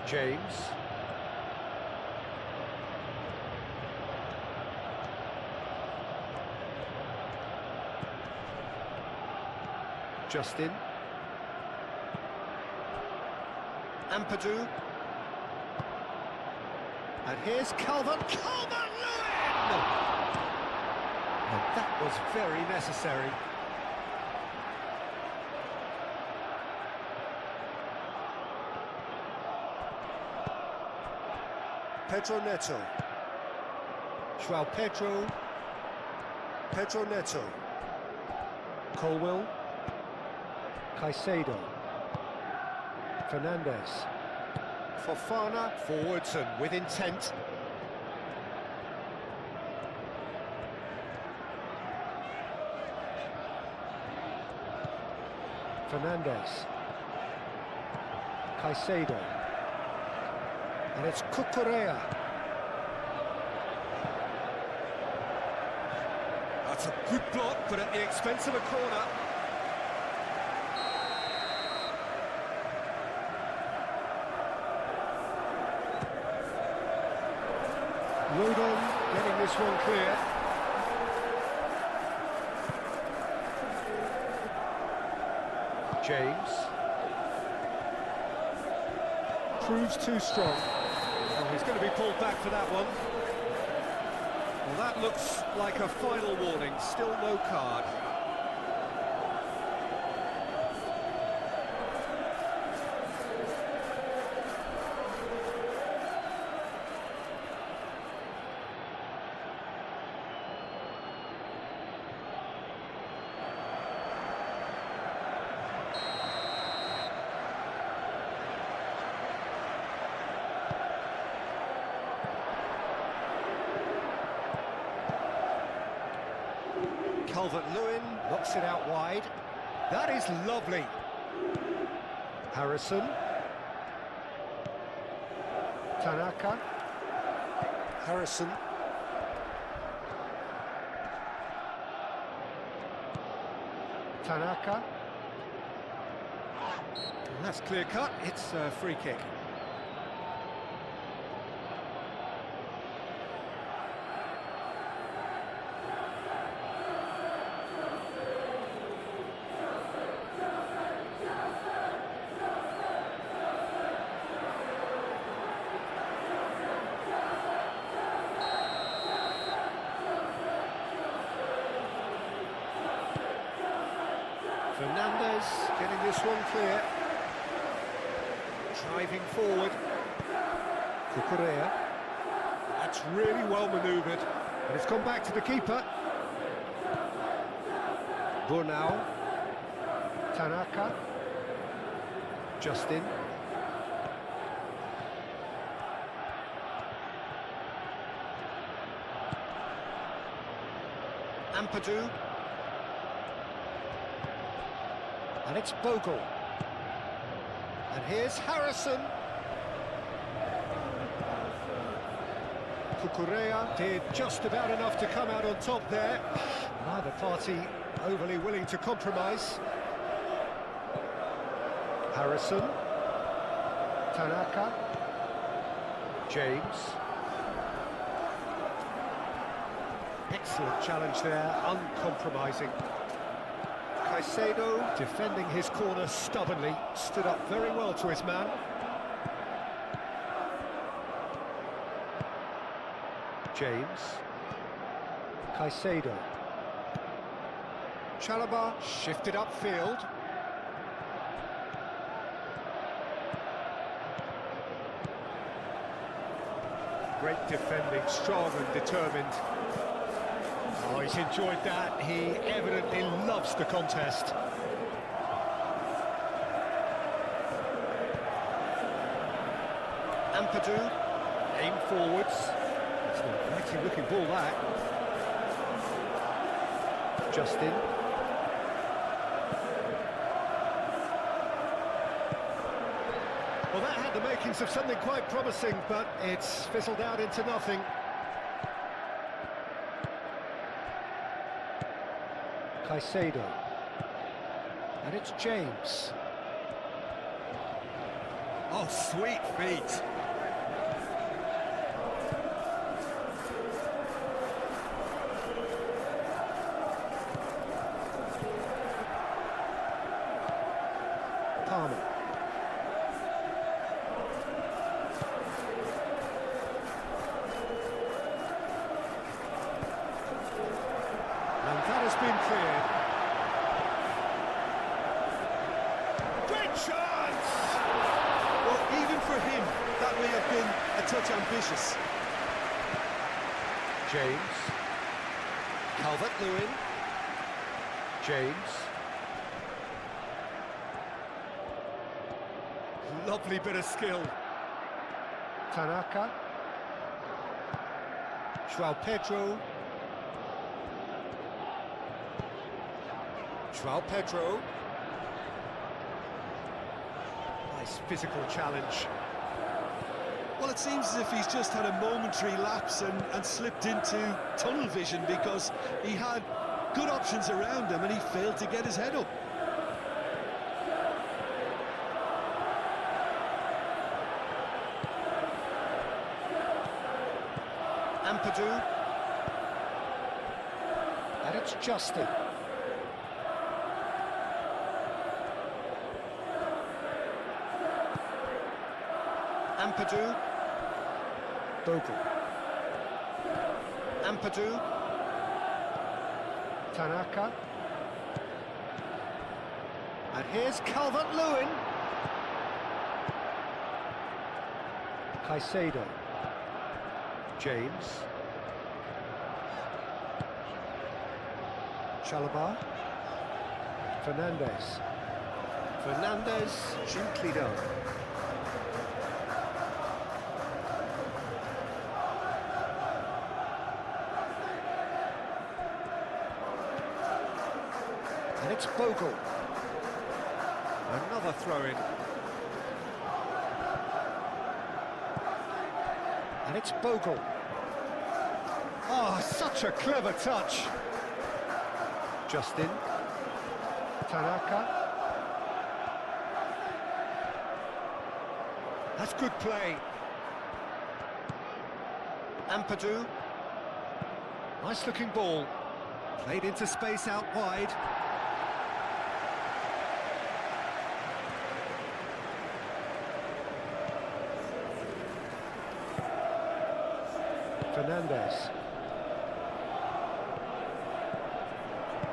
James. Justin. Ampadu. And here's Calvert-Lewin! And that was very necessary. Pedro Neto. João Pedro. Pedro Neto. Colwill. Caicedo. Fernandes. Fofana. Forwards and with intent. Fernandes. Caicedo. And it's Cucurella. That's a good block, but at the expense of a corner. Rodon getting this one clear. James. Proves too strong. Oh, he's going to be pulled back for that one. Well, that looks like a final warning. Still no card. Calvert-Lewin knocks it out wide. That is lovely. Harrison. Tanaka. Harrison. Tanaka. And that's clear cut. It's a free kick. Fernandes getting this one clear. Driving forward. Cucurella. That's really well manoeuvred. And it's gone back to the keeper. Brunau. Tanaka. Justin. Ampadu. And it's Bogle. And here's Harrison. Cucurella did just about enough to come out on top there. Neither party overly willing to compromise. Harrison. Tanaka. James. Excellent challenge there, uncompromising. Caicedo defending his corner stubbornly, stood up very well to his man. James. Caicedo. Chalobah shifted upfield. Great defending, strong and determined. Oh, he's enjoyed that. He evidently loves the contest. Ampadu, aim forwards. It's an exciting looking ball, that. Justin. Well, that had the makings of something quite promising, but it's fizzled out into nothing. Caicedo. And it's James. Oh, sweet feet. Palmer. And that has been cleared. Great chance! Well, even for him, that may have been a touch ambitious. James. Calvert-Lewin. James. Lovely bit of skill. Tanaka. João Pedro. João Pedro. Nice physical challenge. Well, it seems as if he's just had a momentary lapse and slipped into tunnel vision because he had good options around him and he failed to get his head up. Ampadu. And it's Justin. Ampadu. Bogle. Ampadu. Tanaka. And here's Calvert-Lewin. Caicedo. James. Chalobah. Fernandez. Fernandez, gently done. And it's Bogle. Another throw-in. And it's Bogle. Oh, such a clever touch. Justin. Tanaka. That's good play. Ampadu. Nice looking ball. Played into space out wide. Fernandez.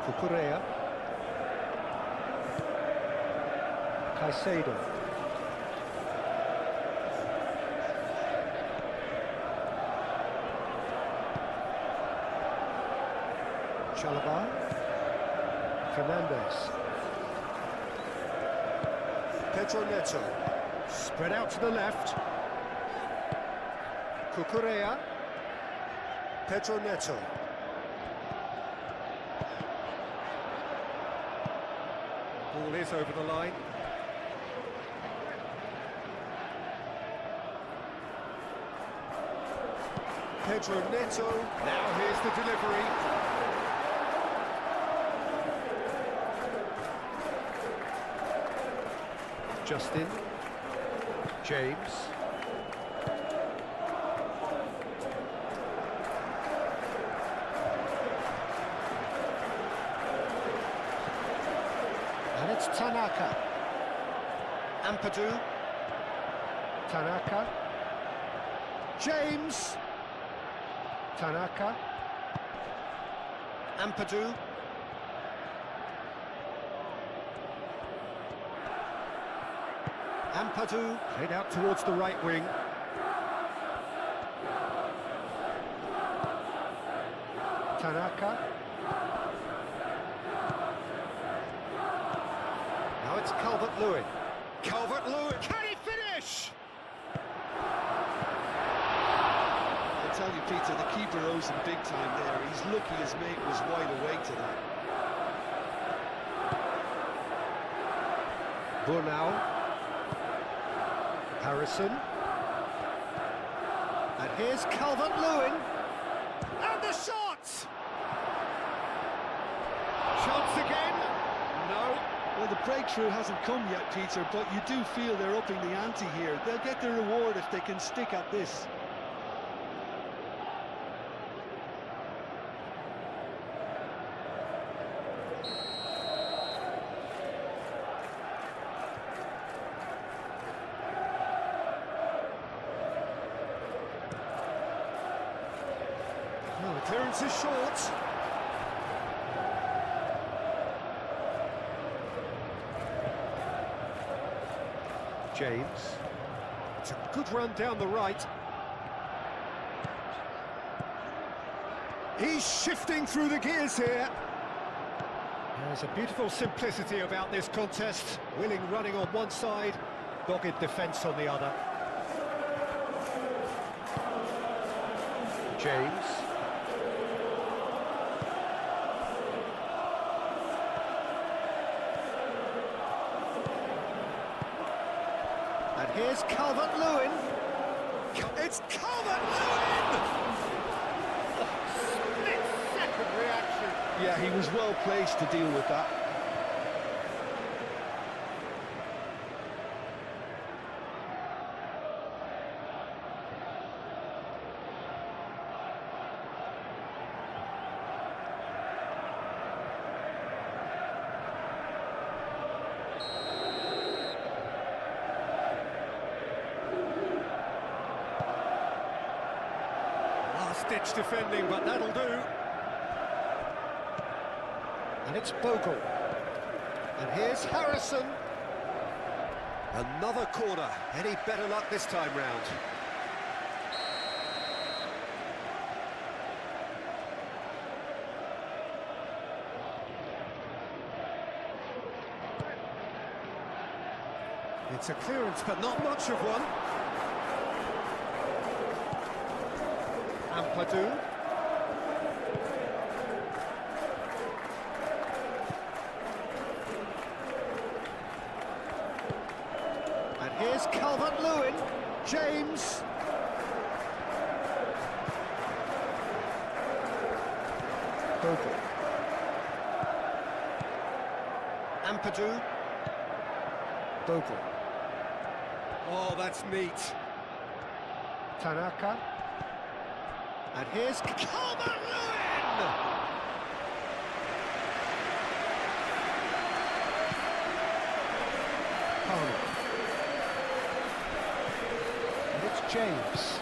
Cucurella. Caicedo. Chalobah. Fernandez. Pedro Neto. Spread out to the left. Cucurella. Pedro Neto. Ball is over the line. Pedro Neto. Now here's the delivery. Justin. James. And it's Tanaka. Ampadu. Tanaka. James. Tanaka. Ampadu. Ampadu. Played out towards the right wing. Tanaka. Now it's Calvert-Lewin. Calvert-Lewin. Can he finish? I tell you, Peter, the keeper owes him big time there. He's lucky his mate was wide awake to that. Burnau. Harrison. And here's Calvert-Lewin. And the shot! Chance again. No. Well, the breakthrough hasn't come yet, Peter, but you do feel they're upping the ante here. They'll get their reward if they can stick at this. Oh, the clearance is short. James. It's a good run down the right. He's shifting through the gears here. There's a beautiful simplicity about this contest. Willing running on one side, dogged defence on the other. James. And here's Calvert-Lewin. It's Calvert-Lewin! Split-second reaction. Yeah, he was well placed to deal with that. Last-ditch defending, but that'll do. And it's Bogle. And here's Harrison. Another corner. Any better luck this time round? It's a clearance, but not much of one. Ampadu. And here's Calvert-Lewin. James. Bogle. Ampadu. Bogle. Oh, that's neat. Tanaka. And here's Calvert-Lewin! Palmer. And it's James.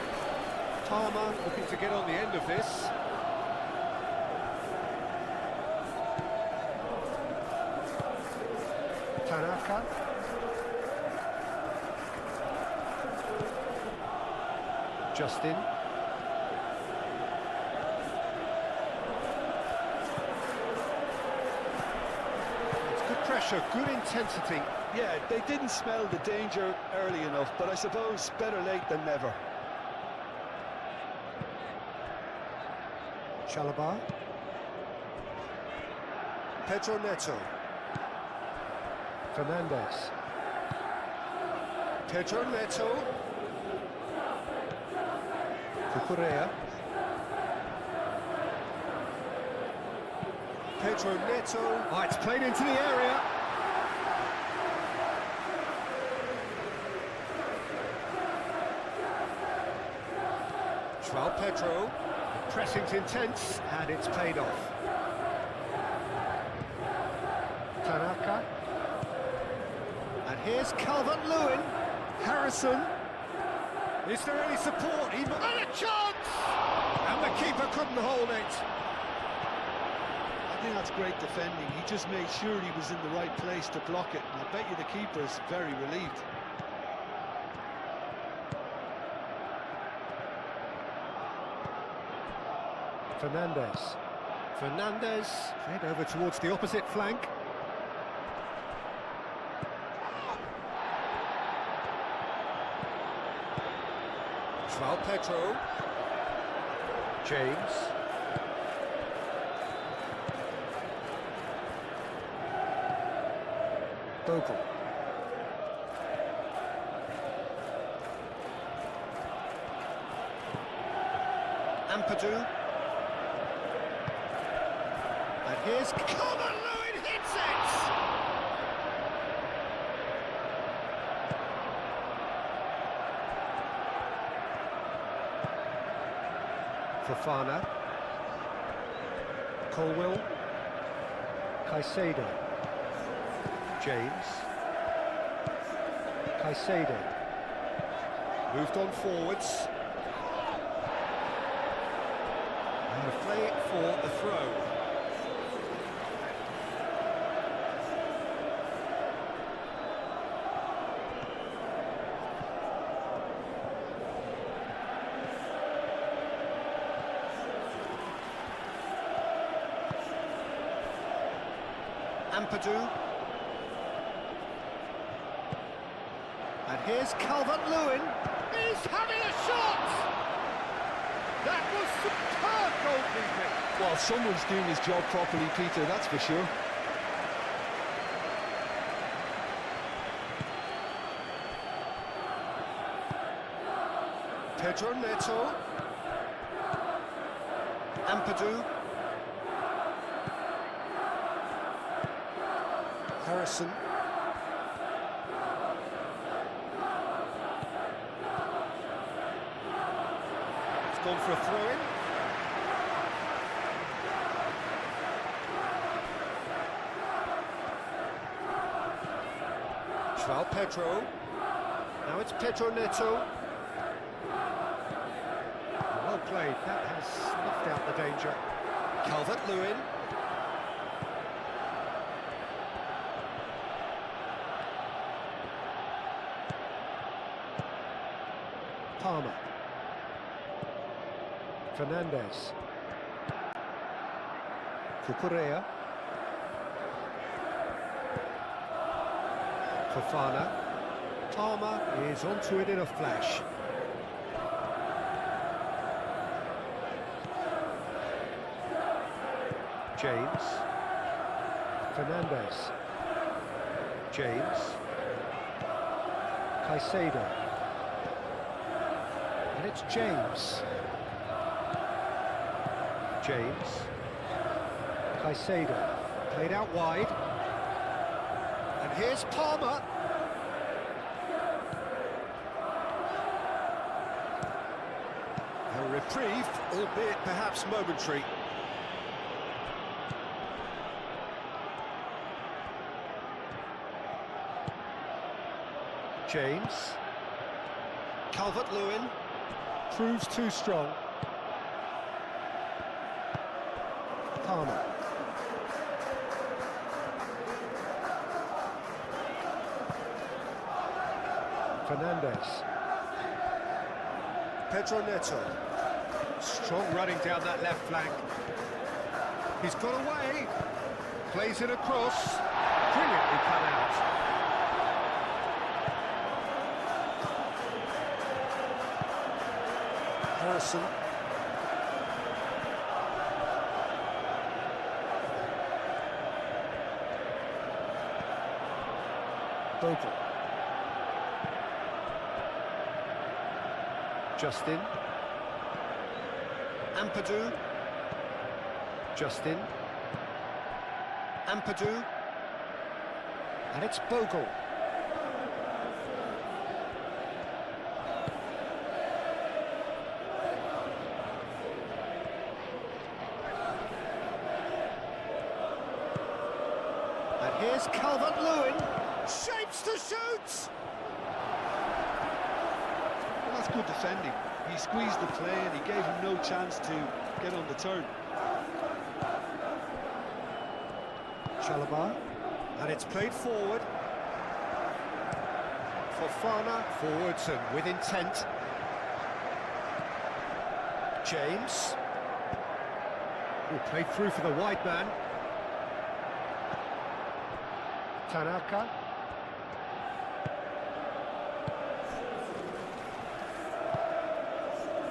Palmer looking to get on the end of this. Tanaka. Justin. It's good pressure, good intensity. Yeah, they didn't smell the danger early enough, but I suppose better late than never. Chalobah. Pedro Neto. Fernandez. Pedro Neto. Correa. Pedro Neto. Oh, it's played into the area. João Pedro. The pressing's intense, and it's paid off. Tanaka. And here's Calvert-Lewin. Harrison. Is there any support? And a chance! And the keeper couldn't hold it. I think that's great defending. He just made sure he was in the right place to block it. And I bet you the keeper's very relieved. Fernandez. Fernandez. Played over towards the opposite flank. João Pedro. James. Bogle. Ampadu. And here's Calvert-Lewin Fofana. Colwill. Caicedo. James. Caicedo. Moved on forwards. And the play for the throw. Ampadu. And here's Calvert-Lewin. He's having a shot! That was superb goalkeeping. Well, someone's doing his job properly, Peter, that's for sure. Pedro Neto. Ampadu. Harrison. It's gone for a throw-in. João Pedro. Now it's Pedro Neto. Well played, that has snuffed out the danger. Calvert-Lewin. Palmer. Fernandez. Cucurella. Fofana. Palmer is onto it in a flash. James. Fernandez. James. Caicedo. And it's James. James. Caicedo. Played out wide. And here's Palmer. A reprieve, albeit perhaps momentary. James. Calvert-Lewin. Proves too strong. Palmer. Fernandez. Pedro Neto. Strong running down that left flank. He's got away. Plays it across. Brilliantly cut out. Harrison. Bogle. Justin. Ampadu. Justin. Ampadu. And it's Bogle. And here's Calvert-Lewin. Shapes to shoot! Well, that's good defending. He squeezed the play and he gave him no chance to get on the turn. Chalobah. And it's played forward. Fofana forwards and with intent. James. Who played through for the wide man. Tanaka.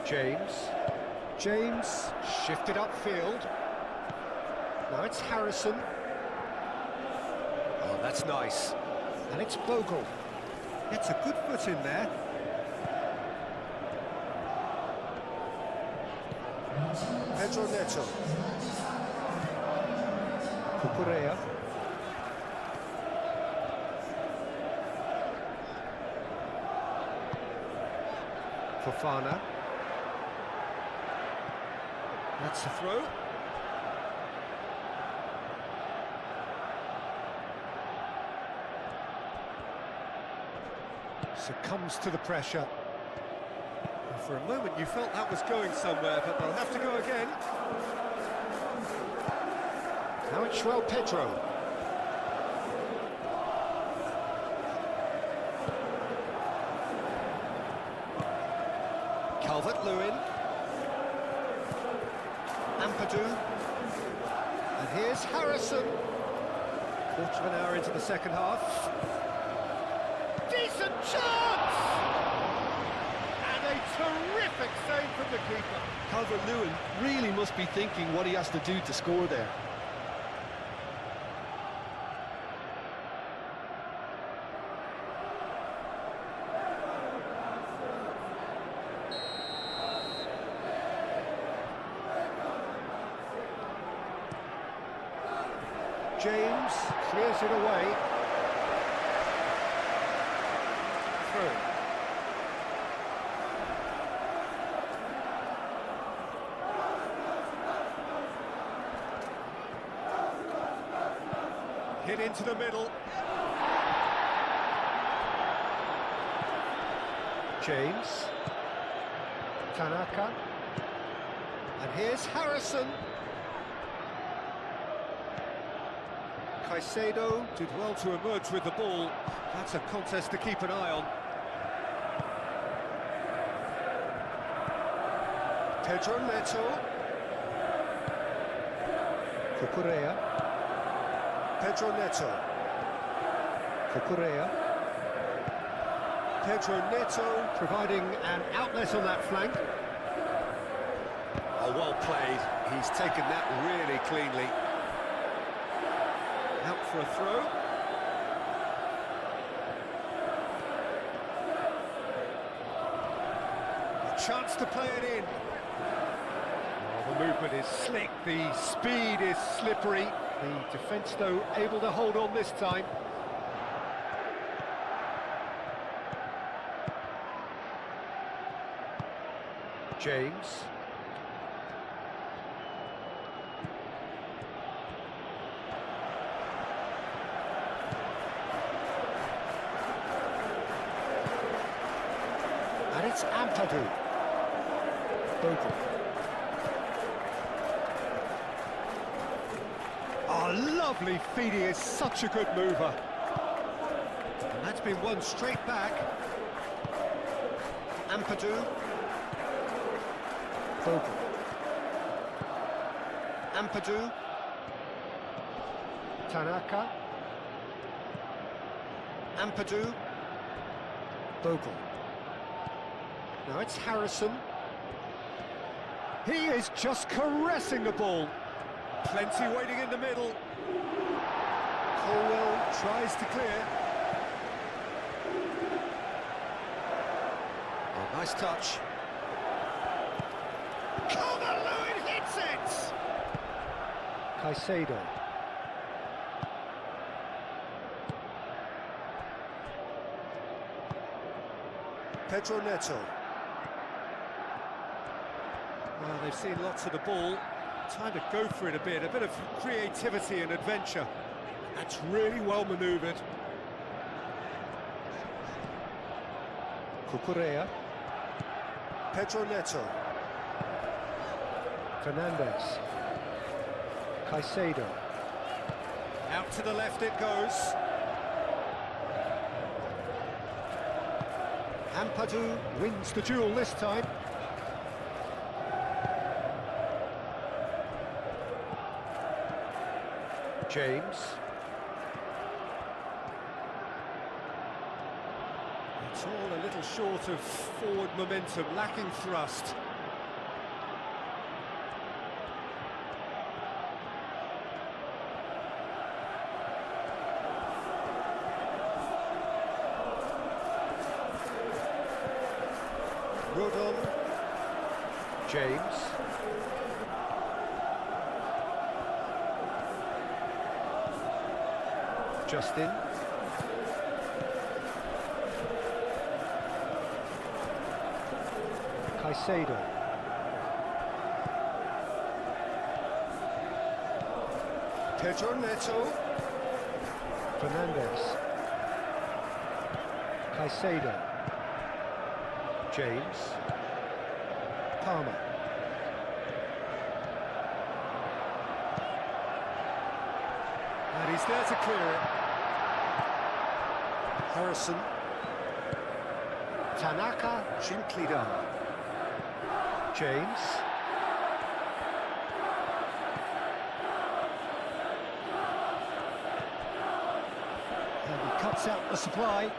James shifted upfield. Now it's Harrison. Oh, that's nice. And it's Bogle. Gets a good foot in there. Pedro Neto. Cucurella. Fofana. That's the throw. Succumbs to the pressure. And for a moment you felt that was going somewhere, but they'll have to go again. Now it's João Pedro. Calvert-Lewin. Ampadu. And here's Harrison. Quarter of an hour into the second half. Decent chance! And a terrific save from the keeper. Calvert-Lewin really must be thinking what he has to do to score there. James clears it away. Through. Hit into the middle. James. Tanaka. And here's Harrison. Caicedo did well to emerge with the ball. That's a contest to keep an eye on. Pedro Neto. Cucurella. Pedro Neto. Cucurella. Pedro Neto providing an outlet on that flank. Oh, well played. He's taken that really cleanly. Out for a throw. A chance to play it in. Oh, the movement is slick, the speed is slippery. The defence, though, able to hold on this time. James. And it's Ampadu. Bogle. Oh, lovely feed, he is such a good mover. And that's been won straight back. Ampadu. Bogle. Ampadu. Tanaka. Ampadu. Bogle. Now it's Harrison. He is just caressing the ball. Plenty waiting in the middle. Colwell tries to clear. Oh, nice touch. Calvert-Lewin hits it! Caicedo. Pedro Neto. Well, they've seen lots of the ball. Time to go for it a bit of creativity and adventure. That's really well manoeuvred. Cucurella. Pedro Neto. Fernandez. Caicedo. Out to the left it goes. Ampadu wins the duel this time. James. It's all a little short of forward momentum, lacking thrust. Rodon. James. Justin. Caicedo. Pedro Neto. Fernandez. Caicedo. James. Palmer. And he's there to clear it. Harrison. Tanaka. Gently done. James. And he cuts out the supply.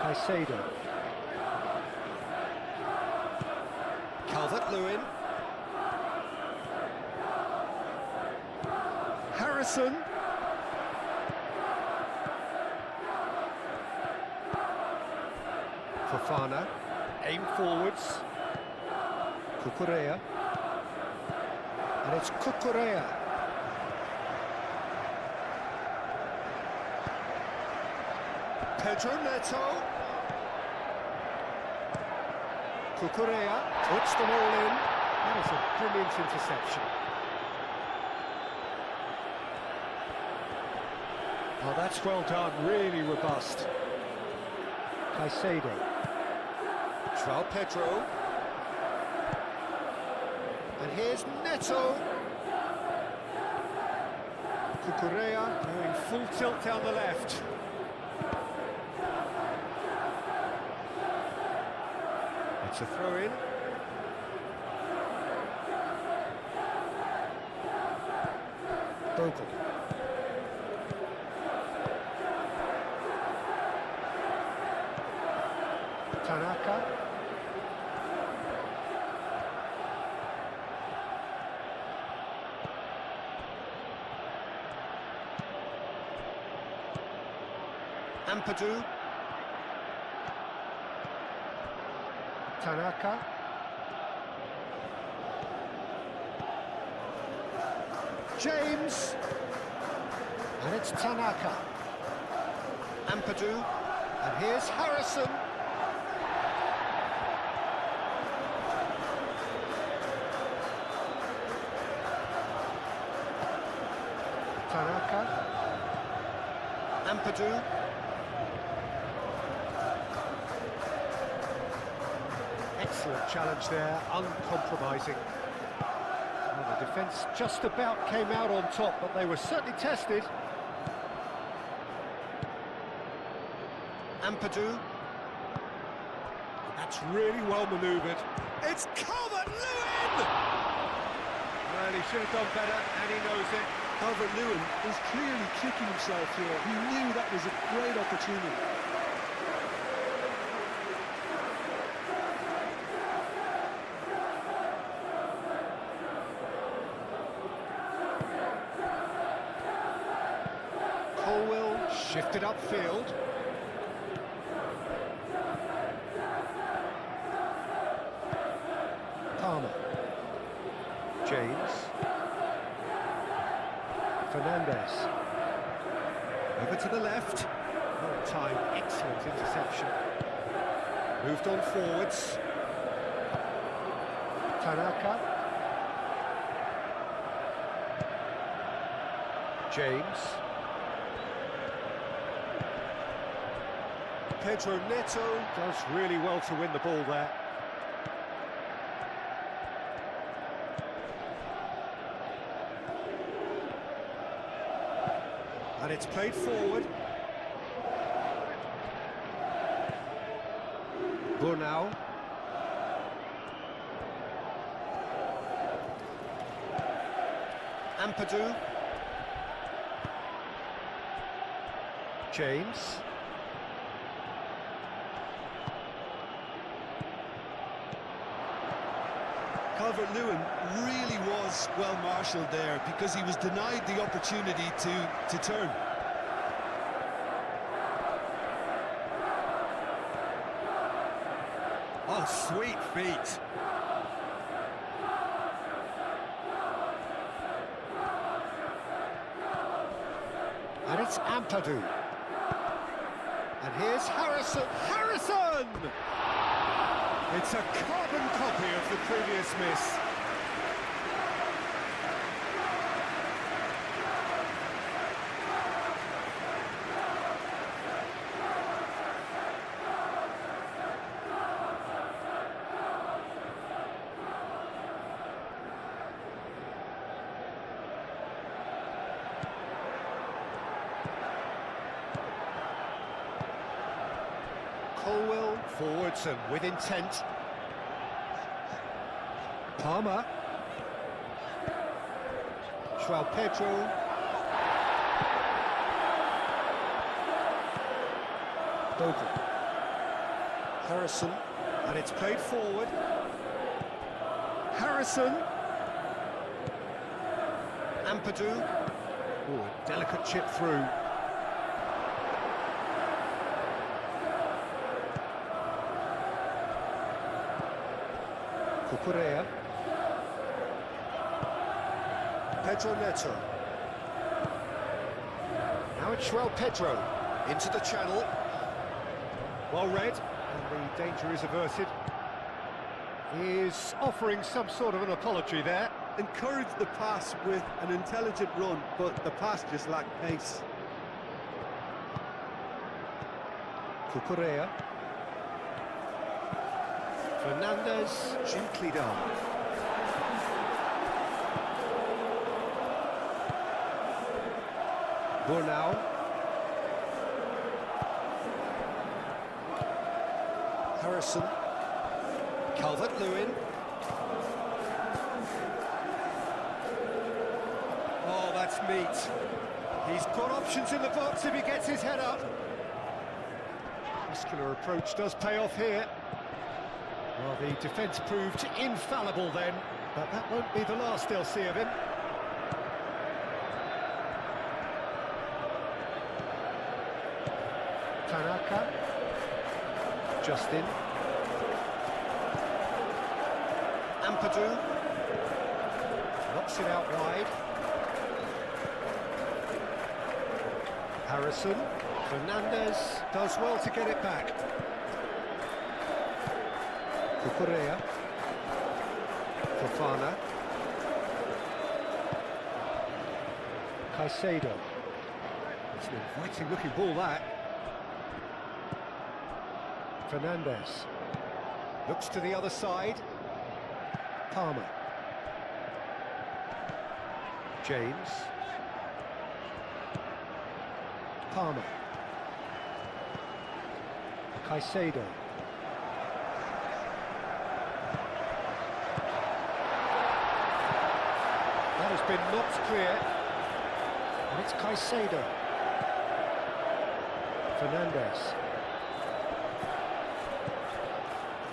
Caicedo. Calvert-Lewin. Harrison. Fofana. Aim forwards. Cucurella. And it's Cucurella. Pedro Neto. Cucurella puts them all in. That is a brilliant interception. Oh, that's well done, really robust. Caicedo. João Pedro. And here's Neto. Cucurella going full tilt down the left. It's a throw-in. Bogle. Tanaka. Ampadu. Tanaka. James. And it's Tanaka. Ampadu. And here's Harrison. Tanaka. Ampadu. Excellent challenge there, uncompromising. Well, the defence just about came out on top, but they were certainly tested. Ampadu. That's really well manoeuvred. It's Calvert-Lewin! Well, he should have done better, and he knows it. Calvert-Lewin is clearly kicking himself here. He knew that was a great opportunity. Colwell shifted upfield. Palmer. James. Fernandez. Over to the left. Well timed, excellent interception. Moved on forwards. Tanaka. James. Pedro Neto does really well to win the ball there. And it's played forward. Burnau. Ampadu. James. Calvert-Lewin really was well marshalled there because he was denied the opportunity to turn. Oh, sweet feet. And it's Ampadu. And here's Harrison. Harrison! It's a carbon copy of the previous miss. Colwell forwards and with intent. Palmer. João Pedro. Bogle. Harrison. And it's played forward. Harrison. Ampadu. Oh, a delicate chip through. Cucurella. Pedro Neto. Now it's João Pedro into the channel. Well read, and the danger is averted. He is offering some sort of an apology there. Encouraged the pass with an intelligent run, but the pass just lacked pace. Cucurella. Fernandez, gently done. Burnau. Harrison. Calvert-Lewin. Oh, that's meat. He's got options in the box if he gets his head up. Muscular approach does pay off here. Well, the defence proved infallible then, but that won't be the last they'll see of him. Tanaka. Justin. Ampadu. Knocks it out wide. Harrison. Fernandez does well to get it back. Cucurella. Fofana. Caicedo. It's an inviting looking ball, that. Fernandez. Looks to the other side. Palmer. James. Palmer. Caicedo. That has been knocked clear. And it's Caicedo. Fernandez.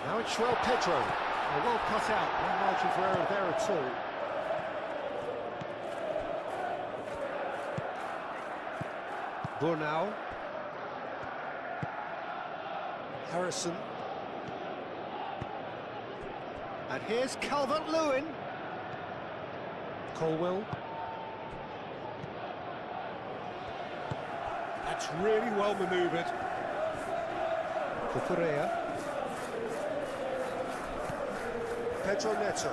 Now it's João Pedro. Oh, well cut out, no margin for error there at all. Burnau. Harrison. And here's Calvert-Lewin. Colwell. That's really well manoeuvred. Cucurella. Pedro Neto.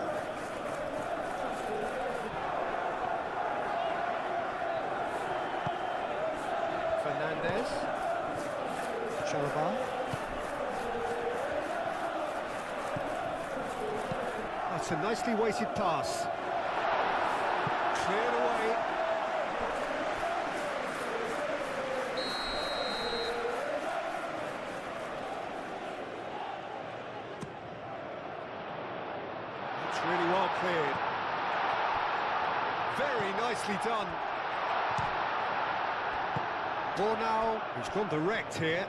Fernandez. Chalobah. That's a nicely weighted pass. Cleared away. It's really well cleared. Very nicely done. Burnau, who's gone direct here.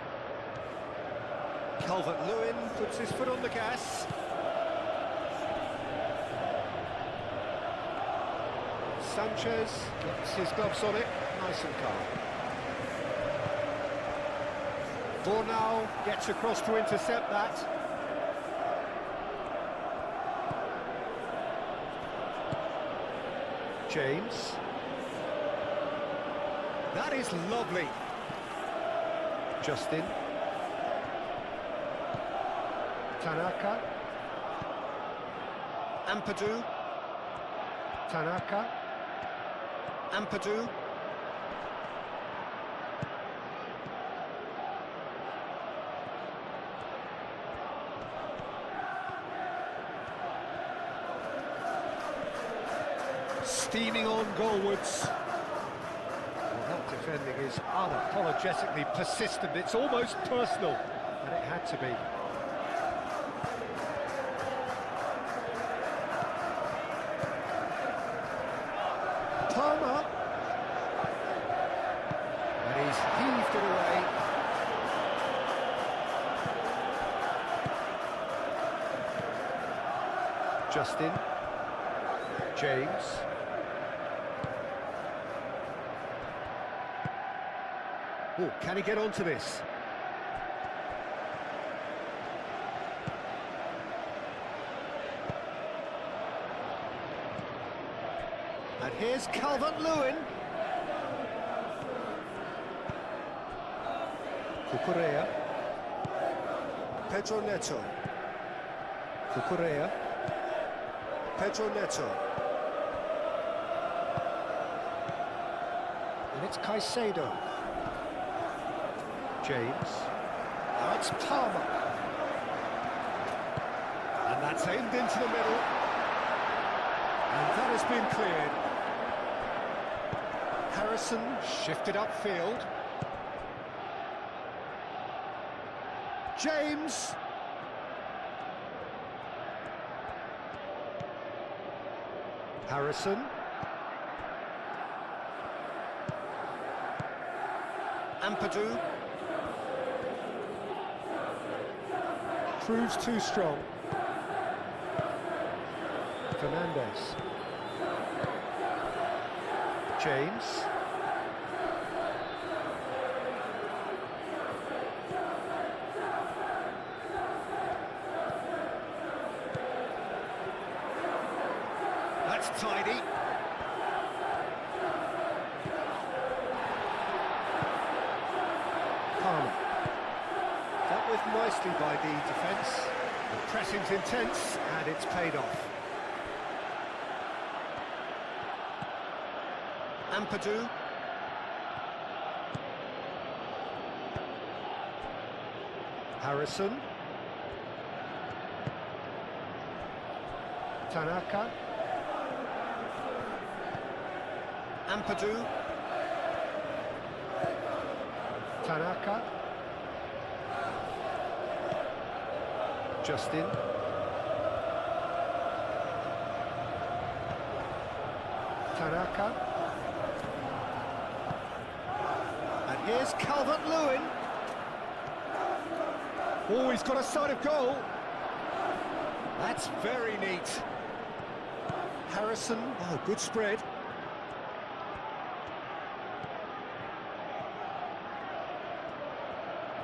Calvert-Lewin puts his foot on the gas. Sanchez gets his gloves on it, nice and calm. Burnau gets across to intercept that. James. That is lovely. Justin. Tanaka. Ampadu. Tanaka. Ampadu. Steaming on goalwards. Well, that defending is unapologetically persistent. It's almost personal. And it had to be. Palmer. And he's heaved it away. Justin. James. Oh, can he get onto this? And here's Calvert-Lewin. Cucurella. Pedro Neto. Cucurella. Pedro Neto. And it's Caicedo. James. Now it's Palmer. And that's aimed into the middle. And that has been cleared. Harrison shifted upfield. James. Harrison. Ampadu. Proves too strong. Fernandez. James. That's tidy. Palmer. Dealt with nicely by the defence. The pressing's intense, and it's paid off. Ampadu. Harrison. Tanaka. Ampadu. Tanaka. Justin. Tanaka. And here's Calvert-Lewin. Oh, he's got a sight of goal. That's very neat. Harrison. Oh, good spread.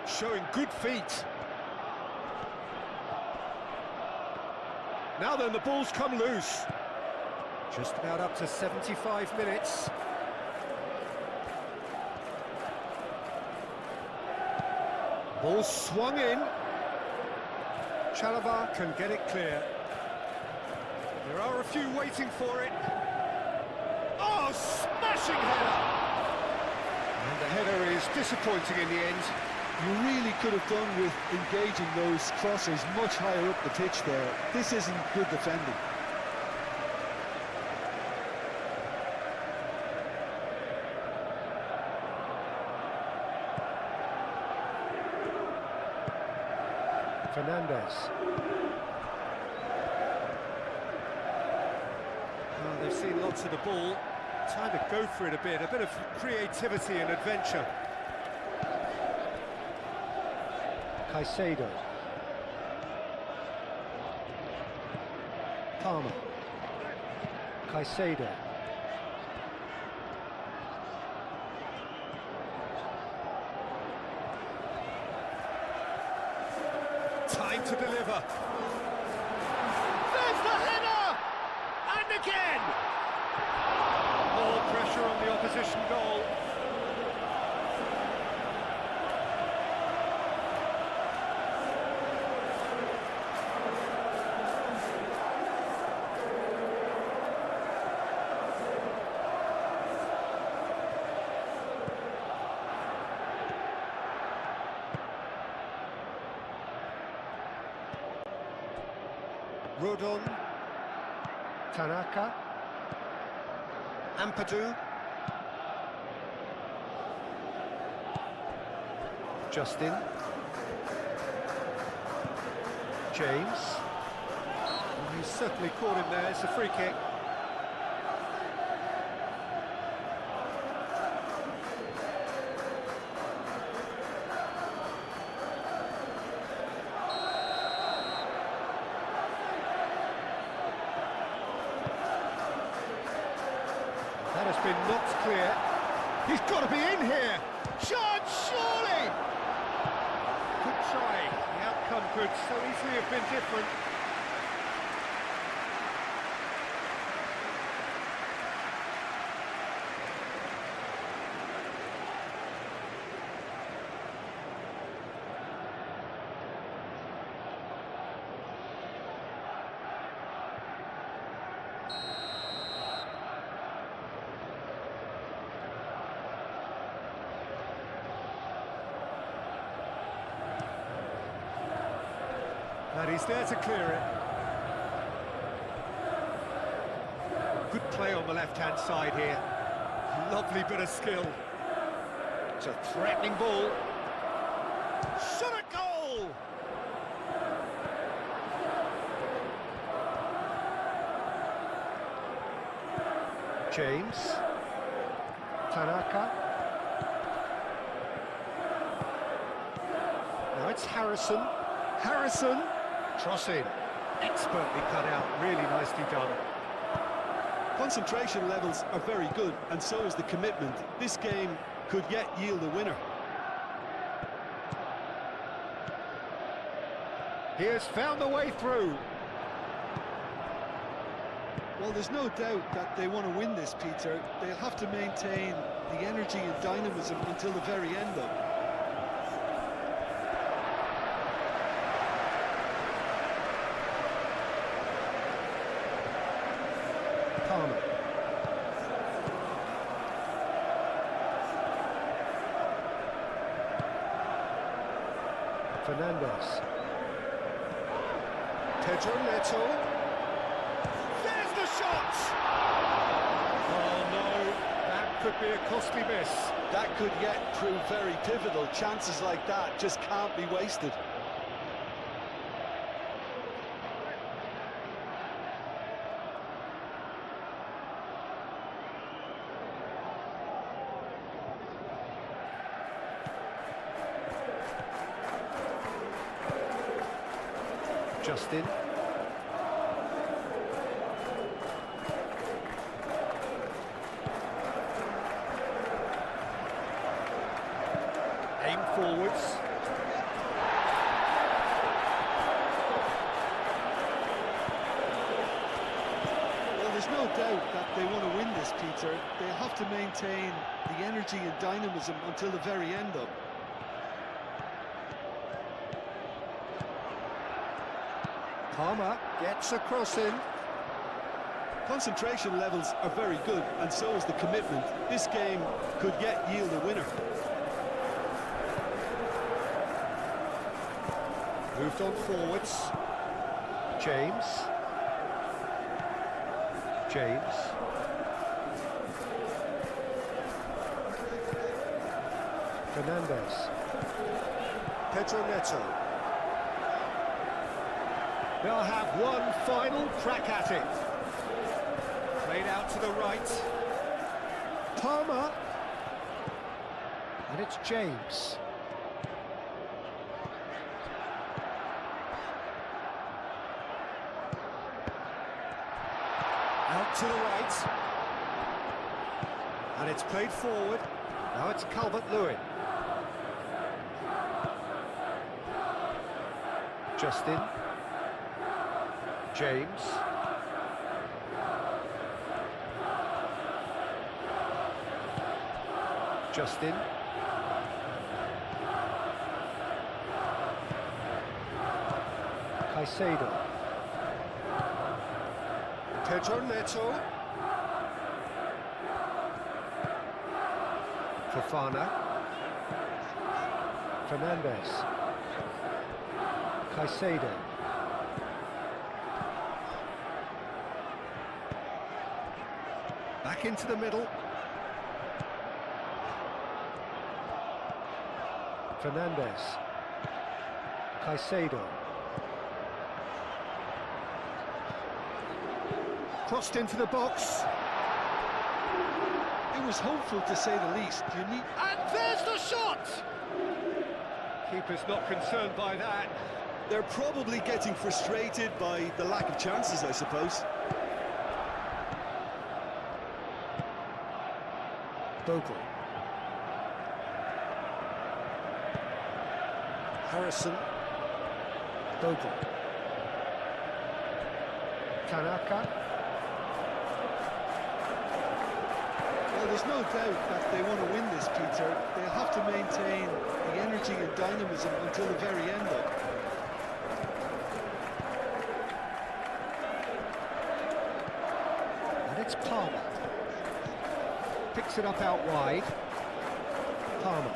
Showing good feet. Now then, the ball's come loose. Just about up to 75 minutes. Ball swung in. Chalobah can get it clear. There are a few waiting for it. Oh, smashing header! And the header is disappointing in the end. You really could have done with engaging those crossers much higher up the pitch there. This isn't good defending. Fernandez. Well, they've seen lots of the ball. Time to go for it a bit of creativity and adventure. Caicedo. Palmer. Caicedo. Time to deliver. There's the header! And again! More pressure on the opposition goal. Rodon. Tanaka. Ampadu. Justin. James. He's certainly caught him there. It's a free kick. That has been knocked clear. He's got to be in here. Shot, surely! Good try. The outcome could so easily have been different. And he's there to clear it. Good play on the left-hand side here. Lovely bit of skill. It's a threatening ball. Shot at goal! James. Tanaka. Now it's Harrison. Harrison. Crossing, expertly cut out, really nicely done. Concentration levels are very good, and so is the commitment. This game could yet yield a winner. He has found the way through. Well, there's no doubt that they want to win this, Peter. They'll have to maintain the energy and dynamism until the very end, though. Fernandez. Pedro Neto. There's the shot! Oh no, that could be a costly miss. That could yet prove very pivotal. Chances like that just can't be wasted. Justin. Aim forwards. Well, there's no doubt that they want to win this, Peter. They'll have to maintain the energy and dynamism until the very end, though. Palmer gets a cross in. Concentration levels are very good, and so is the commitment. This game could yet yield a winner. Moved on forwards. James. James. Fernandez. Pedro Neto. They'll have one final crack at it. Played out to the right. Palmer. And it's James. Out to the right. And it's played forward. Now it's Calvert-Lewin. Justin. James. Justin. Caicedo. Pedro Neto. Fofana. Fernandez. Caicedo. Back into the middle. Fernandez. Caicedo. Crossed into the box. It was hopeful, to say the least. And there's the shot! Keeper's not concerned by that. They're probably getting frustrated by the lack of chances, I suppose. Bogle. Harrison. Bogle. Tanaka. Well, there's no doubt that they want to win this, Peter. They'll have to maintain the energy and dynamism until the very end, though. And it's Palmer. Picks it up out wide. Palmer.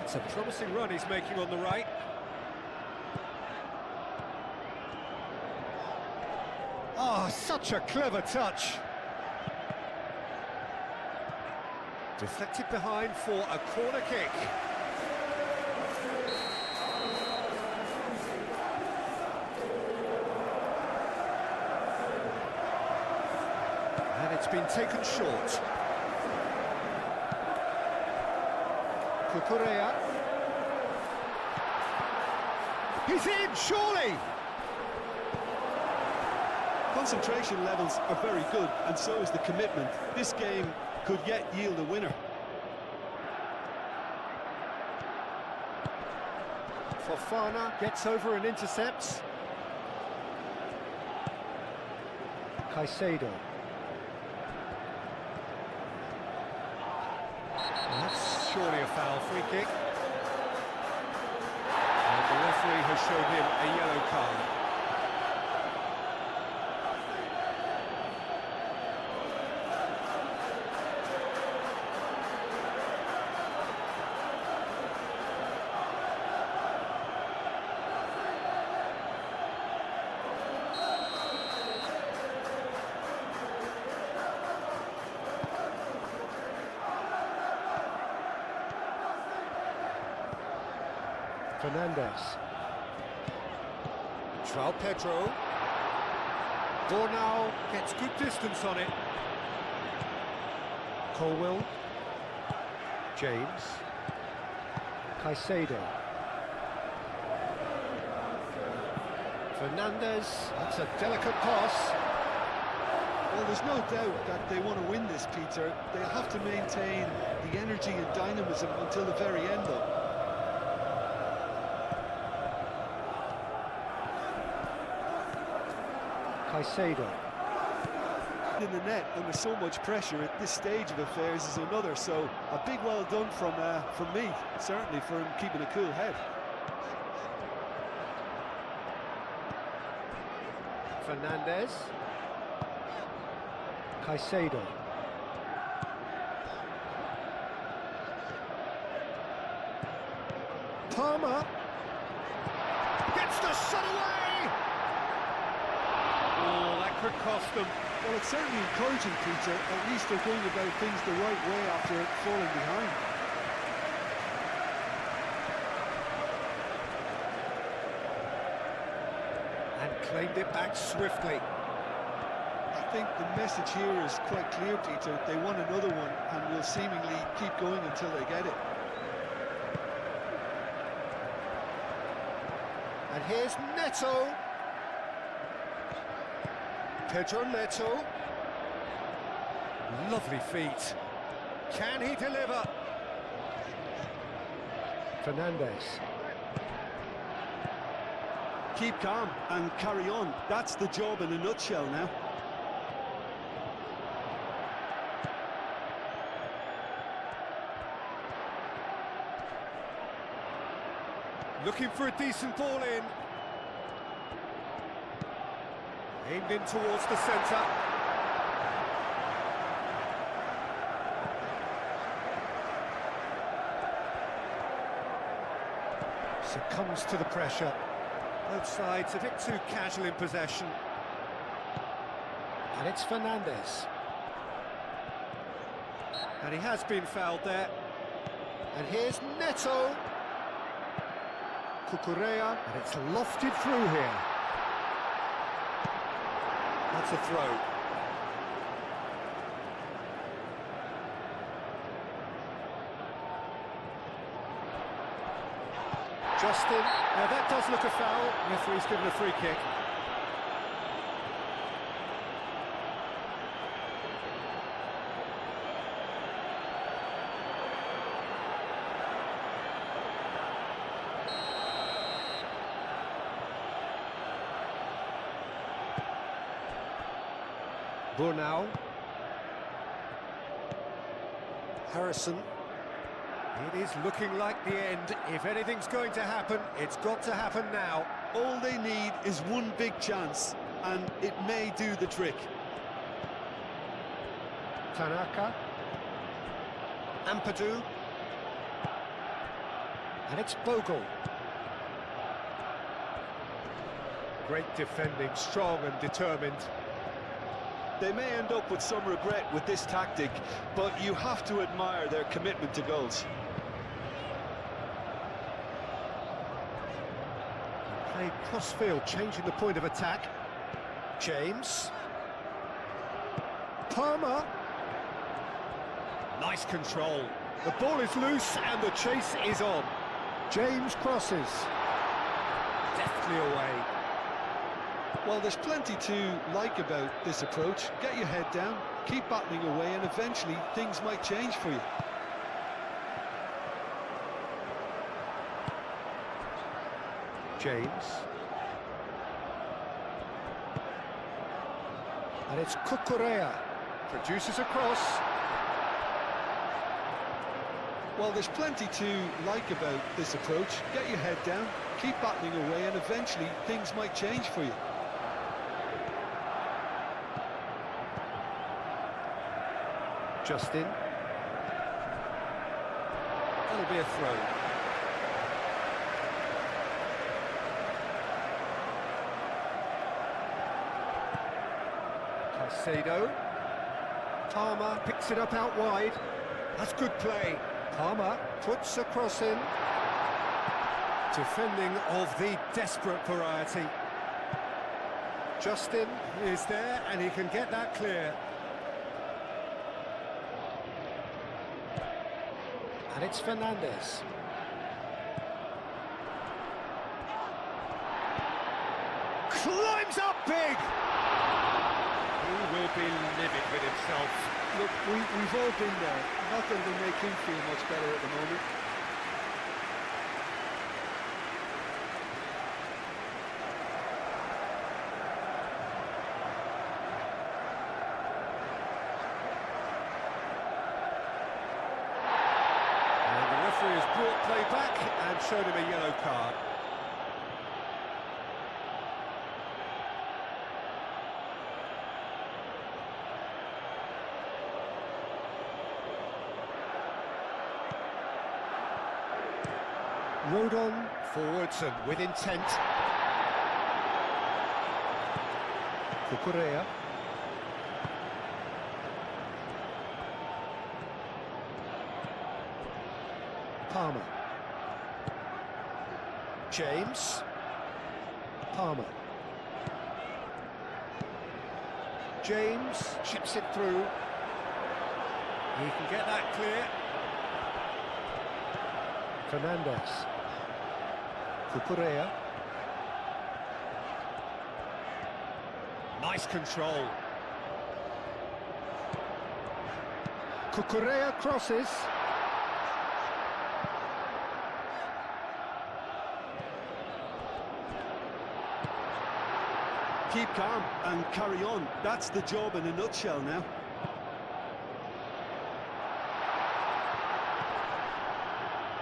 It's a promising run he's making on the right. Oh, such a clever touch. Deflected behind for a corner kick. And it's been taken short. Cucurella. He's in, surely! Concentration levels are very good, and so is the commitment. This game could yet yield a winner. Fofana gets over and intercepts. Caicedo. That's surely a foul, free kick. And the referee has shown him a yellow card. Fernandez. João Pedro. Bornau gets good distance on it. Colwill. James. Caicedo. Fernandez. That's a delicate pass. Well, there's no doubt that they want to win this, Peter. They'll have to maintain the energy and dynamism until the very end, though. Caicedo. In the net under so much pressure at this stage of affairs is another, so a big well done from me, certainly, for him keeping a cool head. Fernandez. Caicedo. Palmer gets the shot away. Oh, that could cost them. Well, it's certainly encouraging, Peter. At least they're going about things the right way after falling behind. And claimed it back swiftly. I think the message here is quite clear, Peter. They want another one and will seemingly keep going until they get it. And here's Neto. Pedro Neto. Lovely feet. Can he deliver? Fernandez. Keep calm and carry on. That's the job in a nutshell now. Looking for a decent ball in. Aimed in towards the centre. Succumbs to the pressure. Both sides a bit too casual in possession. And it's Fernandez. And he has been fouled there. And here's Neto. Cucurella, and it's lofted through here. That's a throw. Justin, now that does look a foul. Referee's given a free kick. Brunau. Harrison. It is looking like the end. If anything's going to happen, it's got to happen now. All they need is one big chance, and it may do the trick. Tanaka. Ampadu. And it's Bogle. Great defending, strong and determined. They may end up with some regret with this tactic, but you have to admire their commitment to goals. Played cross-field, changing the point of attack. James. Palmer. Nice control. The ball is loose and the chase is on. James crosses. Deftly away. Well, there's plenty to like about this approach. Get your head down, keep battling away, and eventually things might change for you. James. And it's Cucurella. Produces a cross. Well, there's plenty to like about this approach. Get your head down, keep battling away, and eventually things might change for you. Justin. That'll be a throw. Caicedo. Palmer picks it up out wide. That's good play. Palmer puts a cross in. Defending of the desperate variety. Justin is there and he can get that clear. And it's Fernandez. Climbs up big! He will be livid with himself. Look, we've all been there. Not that it'll make him feel much better at the moment. Has brought play back and showed him a yellow card. Rodon forwards and with intent. Cucurella. Palmer. James. Palmer. James chips it through. He can get that clear. Fernandez. Cucurella. Nice control. Cucurella crosses. Keep calm and carry on. That's the job in a nutshell now.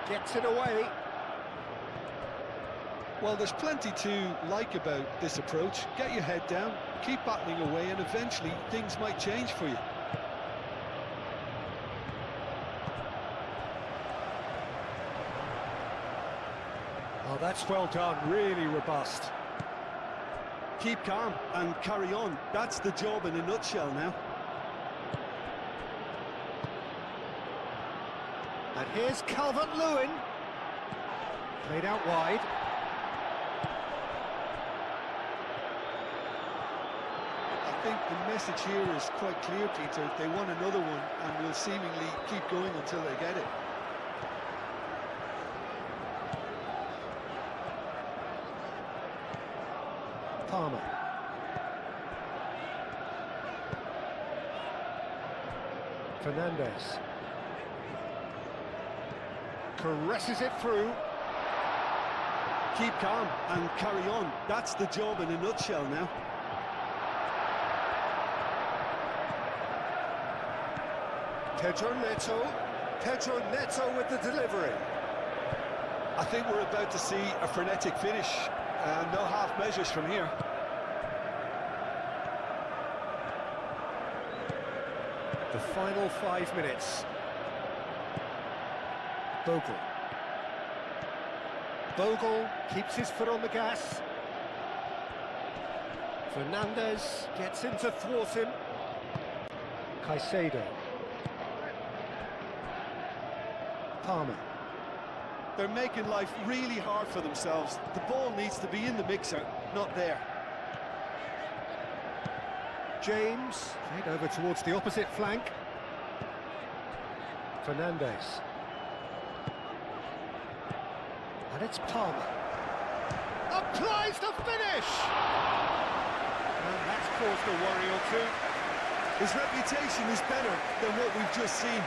Gets it away. Well, there's plenty to like about this approach. Get your head down, keep battling away, and eventually things might change for you. Oh, that's well done. Really robust. Keep calm and carry on. That's the job in a nutshell now. And here's Calvert-Lewin. Played out wide. think the message here is quite clear, Peter. They want another one and will seemingly keep going until they get it. Palmer. Fernandez. Caresses it through. Keep calm and carry on. That's the job in a nutshell now. Pedro Neto with the delivery. I think we're about to see a frenetic finish. No half measures from here. The final 5 minutes. Bogle keeps his foot on the gas. Fernandez gets in to thwart him. Caicedo. Palmer. They're making life really hard for themselves. The ball needs to be in the mixer, not there. James, played over towards the opposite flank. Fernandez. And it's Palmer. Applies the finish! And that's caused a worry or two. His reputation is better than what we've just seen.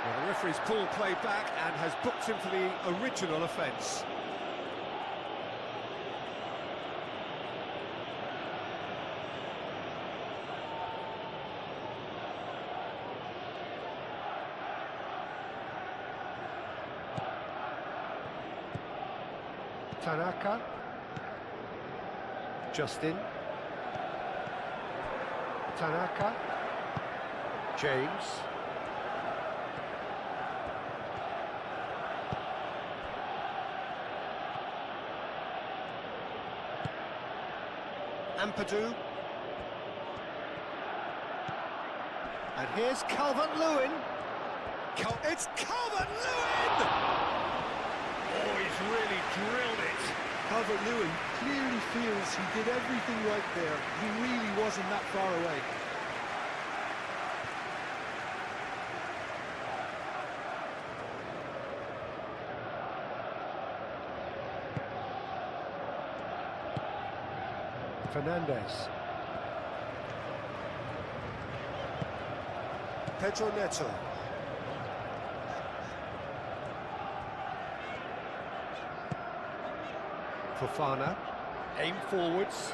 Well, the referee's pulled play back and has booked him for the original offence. Tanaka. Justin. Tanaka. James. Ampadu. And here's Calvert-Lewin. It's Calvert-Lewin! Oh, he's really drilled it. Calvert-Lewin clearly feels he did everything right there. He really wasn't that far away. Fernandez. Pedro Neto. Fofana. Aim forwards.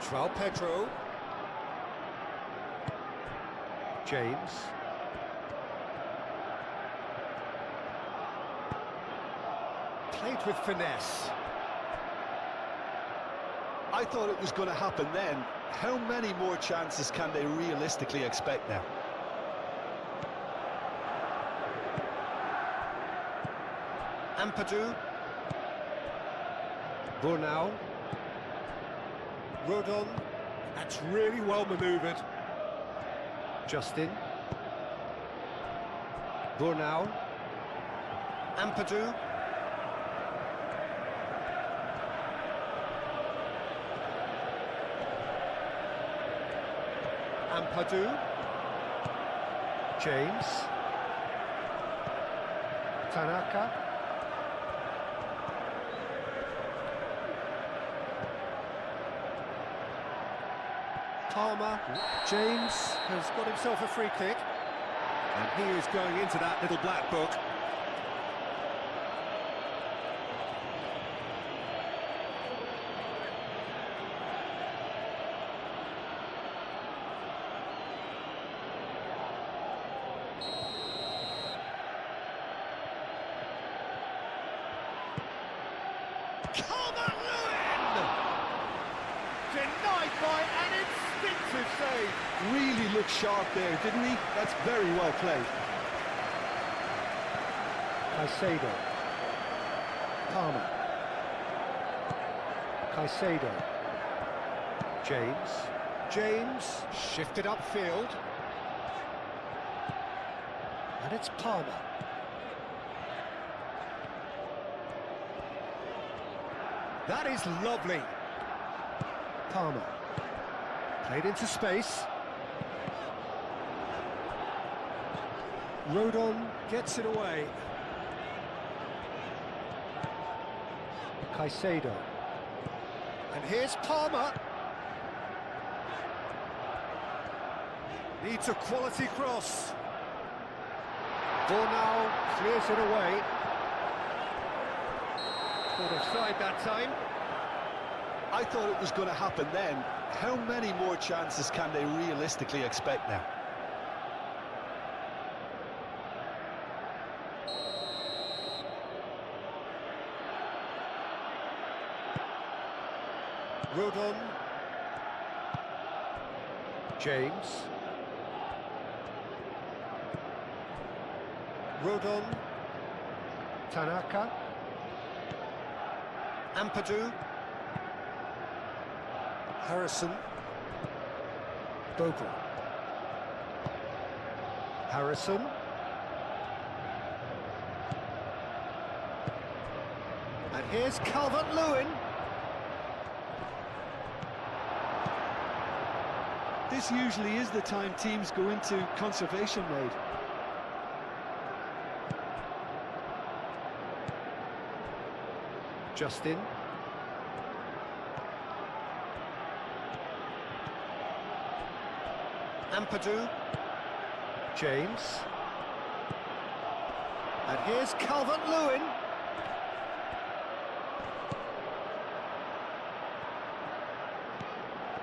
João Pedro. James. Played with finesse. I thought it was going to happen then. How many more chances can they realistically expect now? Ampadu. Burnau. Rodon. That's really well manoeuvred. Justin. Burnau. Ampadu. Ampadu. James. Tanaka. Palmer. James has got himself a free kick. And he is going into that little black book. Calvert-Lewin! Denied by an instinctive save. Really looked sharp there, didn't he? That's very well played. Caicedo. Palmer. Caicedo. James shifted upfield. And it's Palmer. That is lovely. Palmer. Played into space. Rodon gets it away. Caicedo. And here's Palmer. Needs a quality cross. Ball now clears it away. Caught offside that time. I thought it was going to happen then. How many more chances can they realistically expect now? Rodon. James. Rodon. Tanaka. Ampadu. Harrison. Bogle. Harrison. And here's Calvert-Lewin. This usually is the time teams go into conservation mode. Justin. Ampadu. James. And here's Calvert-Lewin.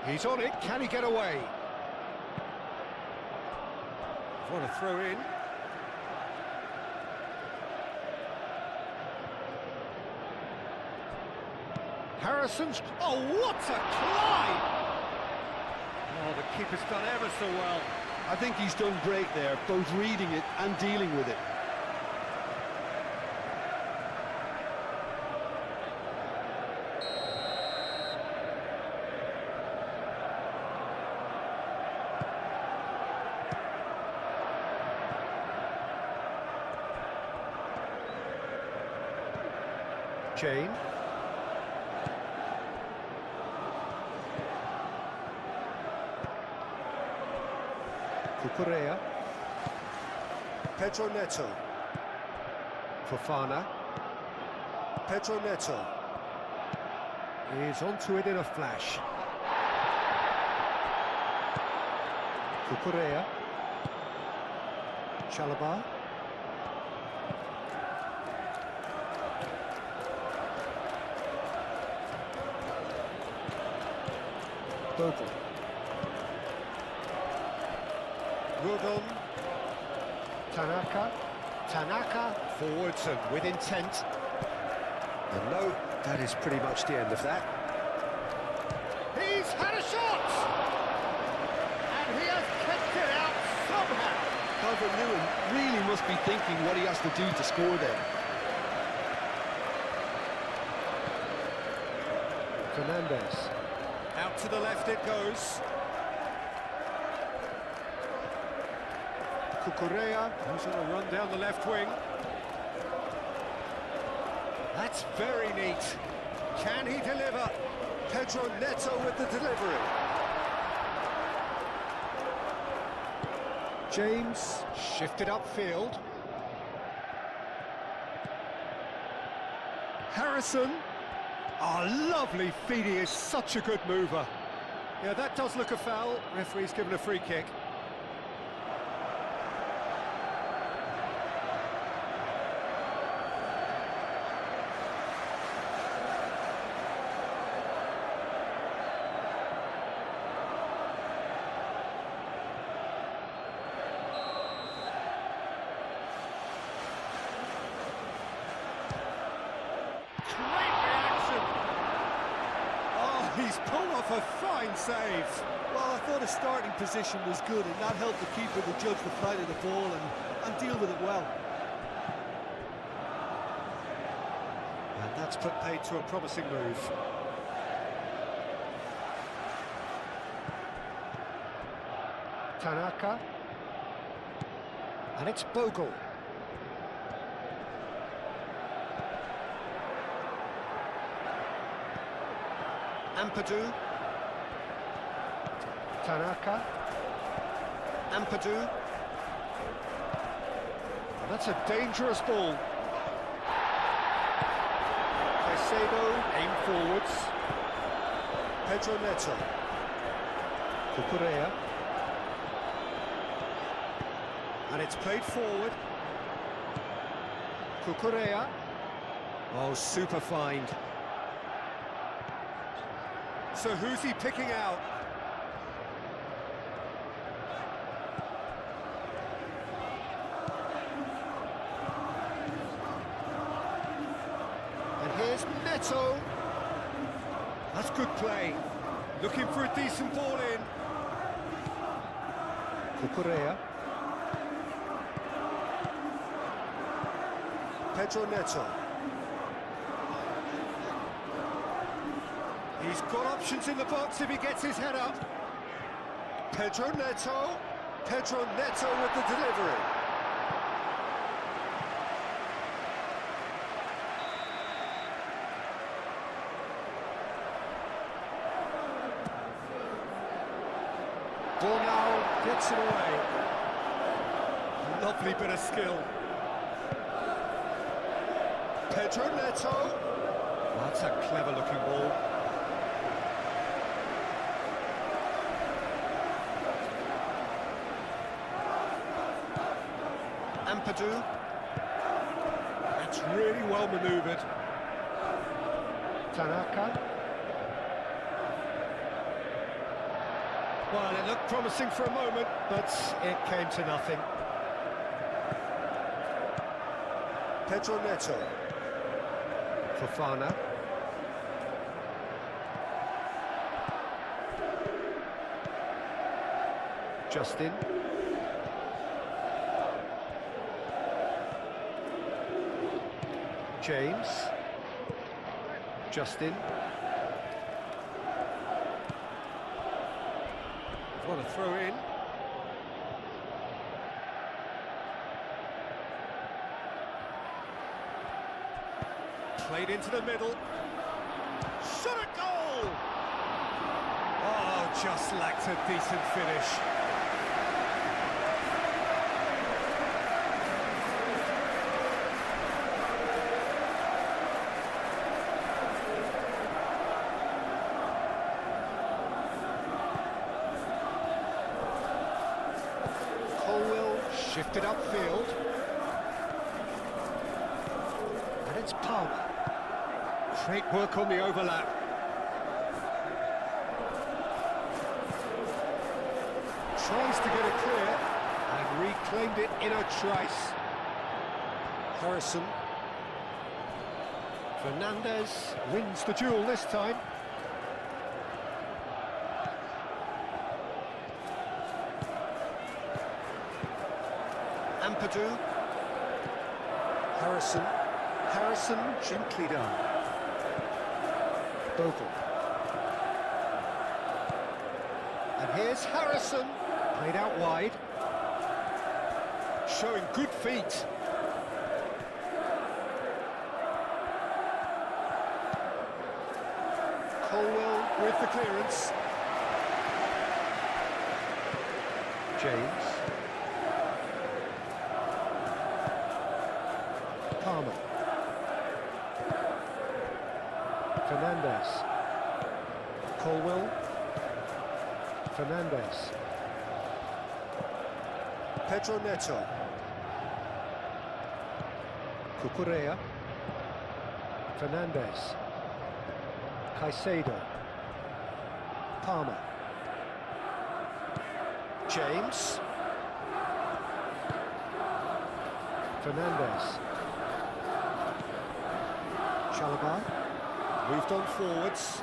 He's on it, can he get away? What a throw in. Harrison's... Oh, what a climb! Oh, the keeper's done ever so well. I think he's done great there, both reading it and dealing with it. Jane. Cucurella. Pedro Neto. Fofana. Pedro Neto. He's onto it in a flash. Cucurella. Chalobah. Bogle. Rodon. Tanaka forwards and with intent. And no, that is pretty much the end of that. He's had a shot! And he has kicked it out somehow. Calvert-Lewin really must be thinking what he has to do to score there. Fernandez. Out to the left it goes. Cucurella, who's on a run down the left wing. That's very neat. Can he deliver? Pedro Neto with the delivery. James shifted upfield. Harrison. Oh, lovely feed, he is such a good mover. Yeah, that does look a foul. Referee's given a free kick. He's pulled off a fine save. Well, I thought his starting position was good, and that helped the keeper to judge the flight of the ball and deal with it well. And that's put paid to a promising move. Tanaka. And it's Bogle. Ampadu. Tanaka. Ampadu. And that's a dangerous ball. Caicedo, aim forwards. Pedro Neto. Cucurella. And it's played forward. Cucurella. Oh, super find. So who's he picking out? And here's Neto. That's good play. Looking for a decent ball in. Cucurella. Pedro Neto. He's got options in the box if he gets his head up. Pedro Neto. Pedro Neto with the delivery. Ball now gets it away. Lovely bit of skill. Pedro Neto. That's a clever looking ball. Ampadu. That's really well manoeuvred. Tanaka. Well, it looked promising for a moment, but it came to nothing. Pedro Neto. Fofana. Justin. James. Justin. What a throw in. Played into the middle. Shot a goal! Oh, just lacked a decent finish. Shifted upfield. And it's Palmer. Great work on the overlap. Tries to get it clear and reclaimed it in a trice. Harrison. Fernandez wins the duel this time. Ampadu. Harrison. Harrison gently done. Bogle. And here's Harrison. Played out wide. Showing good feet. Colwell with the clearance. James. Palmer. Fernandez. Colwell. Fernandez. Pedro Neto. Cucurella. Fernandez. Caicedo. Palmer. James. Fernandez. Chalobah. Moved on forwards.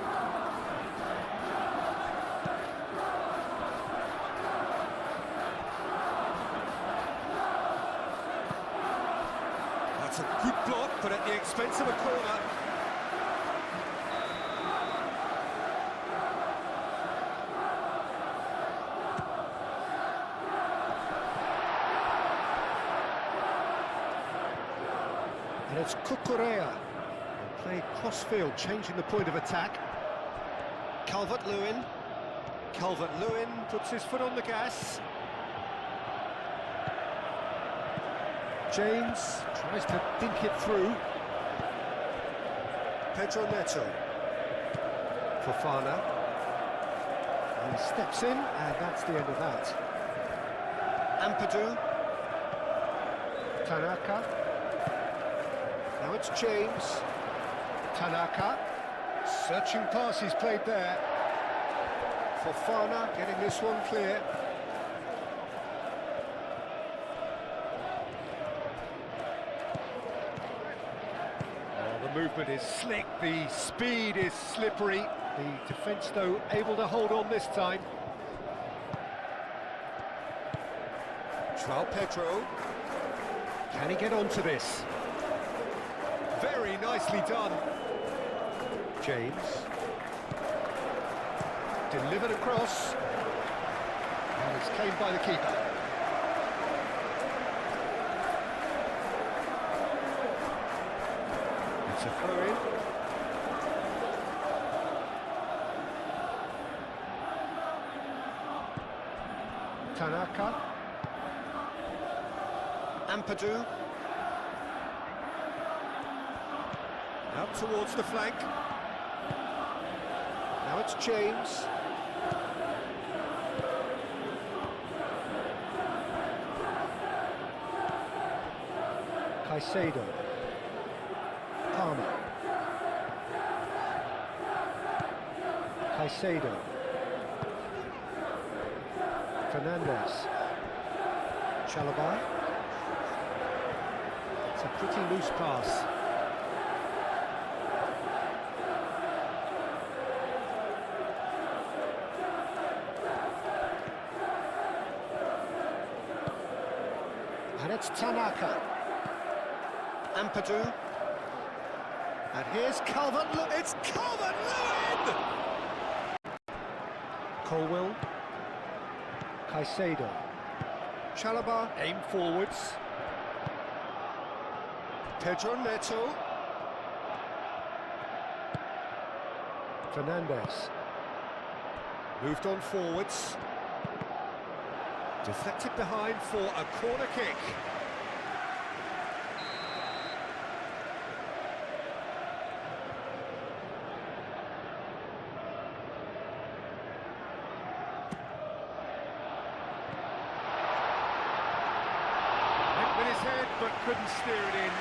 That's a good block, but at the expense of a corner. And it's Cucurella. Play cross-field, changing the point of attack. Calvert-Lewin. Calvert-Lewin puts his foot on the gas. James tries to dink it through. Pedro Neto. Fofana. And he steps in, and that's the end of that. Ampadu. Tanaka. Now it's James. Tanaka. Searching pass he's played there. Fofana getting this one clear. The movement is slick, the speed is slippery. The defence, though, able to hold on this time. Joao Pedro. Can he get onto this? Very nicely done. James. Delivered across. And it's claimed by the keeper. It's a throw-in. Tanaka. Ampadu. Out towards the flank. Now it's James. Caicedo. Palmer. Caicedo. Fernandez. Chalobah. It's a pretty loose pass. And it's Tanaka. Ampadu. And here's Calvert-Lewin. It's Calvert-Lewin! Colwill. Caicedo. Chalobah. Aim forwards. Pedro Neto. Fernandez. Moved on forwards. Deflected behind for a corner kick. Went with his head, but couldn't steer it in.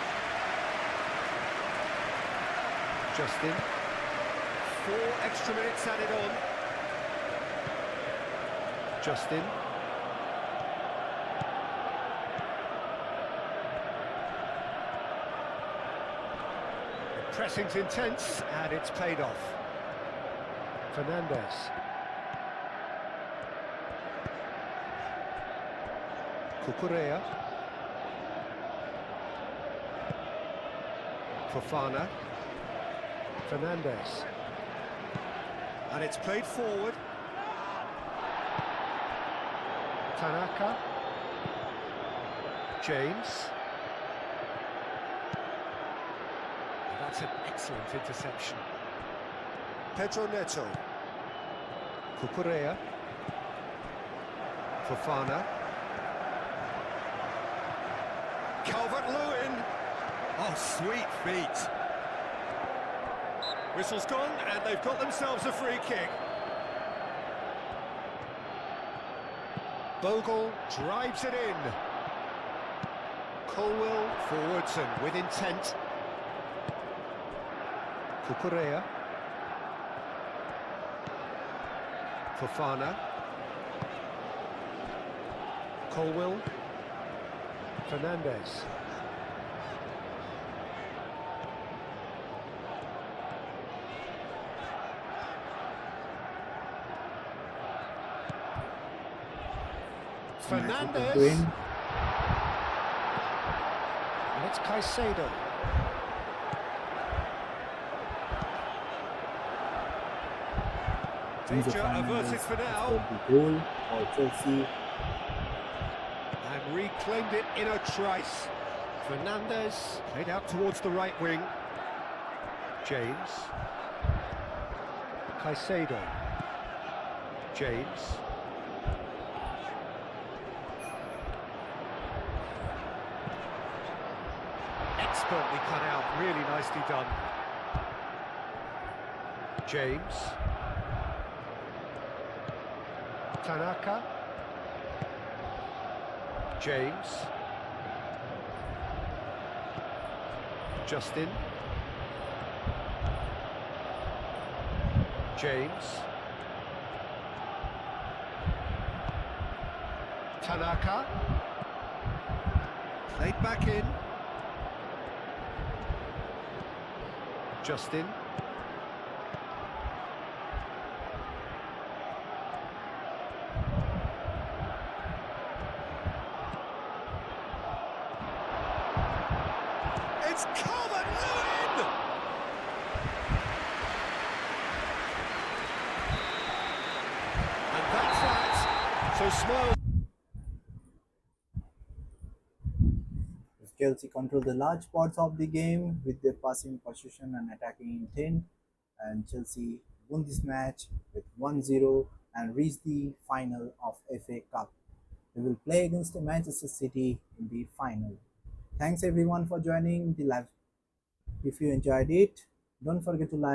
Justin. 4 extra minutes added on. Justin. Pressing's intense, and it's paid off. Fernandez. Cucurella. Fofana. Fernandez. And it's played forward. Tanaka. James. That's an excellent interception. Pedro Neto. Cucurella. Fofana. Calvert-Lewin. Oh, sweet feet. Whistle's gone, and they've got themselves a free kick. Bogle drives it in. Colwill forwards and with intent. Cucurella. Fofana. Colwill. Fernandez. Fernandez. And it's Caicedo. Danger averted for now. The goal for Chelsea. And reclaimed it in a trice. Fernandez played out towards the right wing. James. Caicedo. James. Expertly cut out, really nicely done. James. Tanaka. James. Justin. James. Tanaka. Played back in. Justin. It's Calvert-Lewin! And that's that. So Small. Chelsea controlled the large parts of the game with their passing position and attacking intent, and Chelsea won this match with 1-0 and reached the final of FA Cup. They will play against Manchester City in the final. Thanks everyone for joining the live. If you enjoyed it, don't forget to like,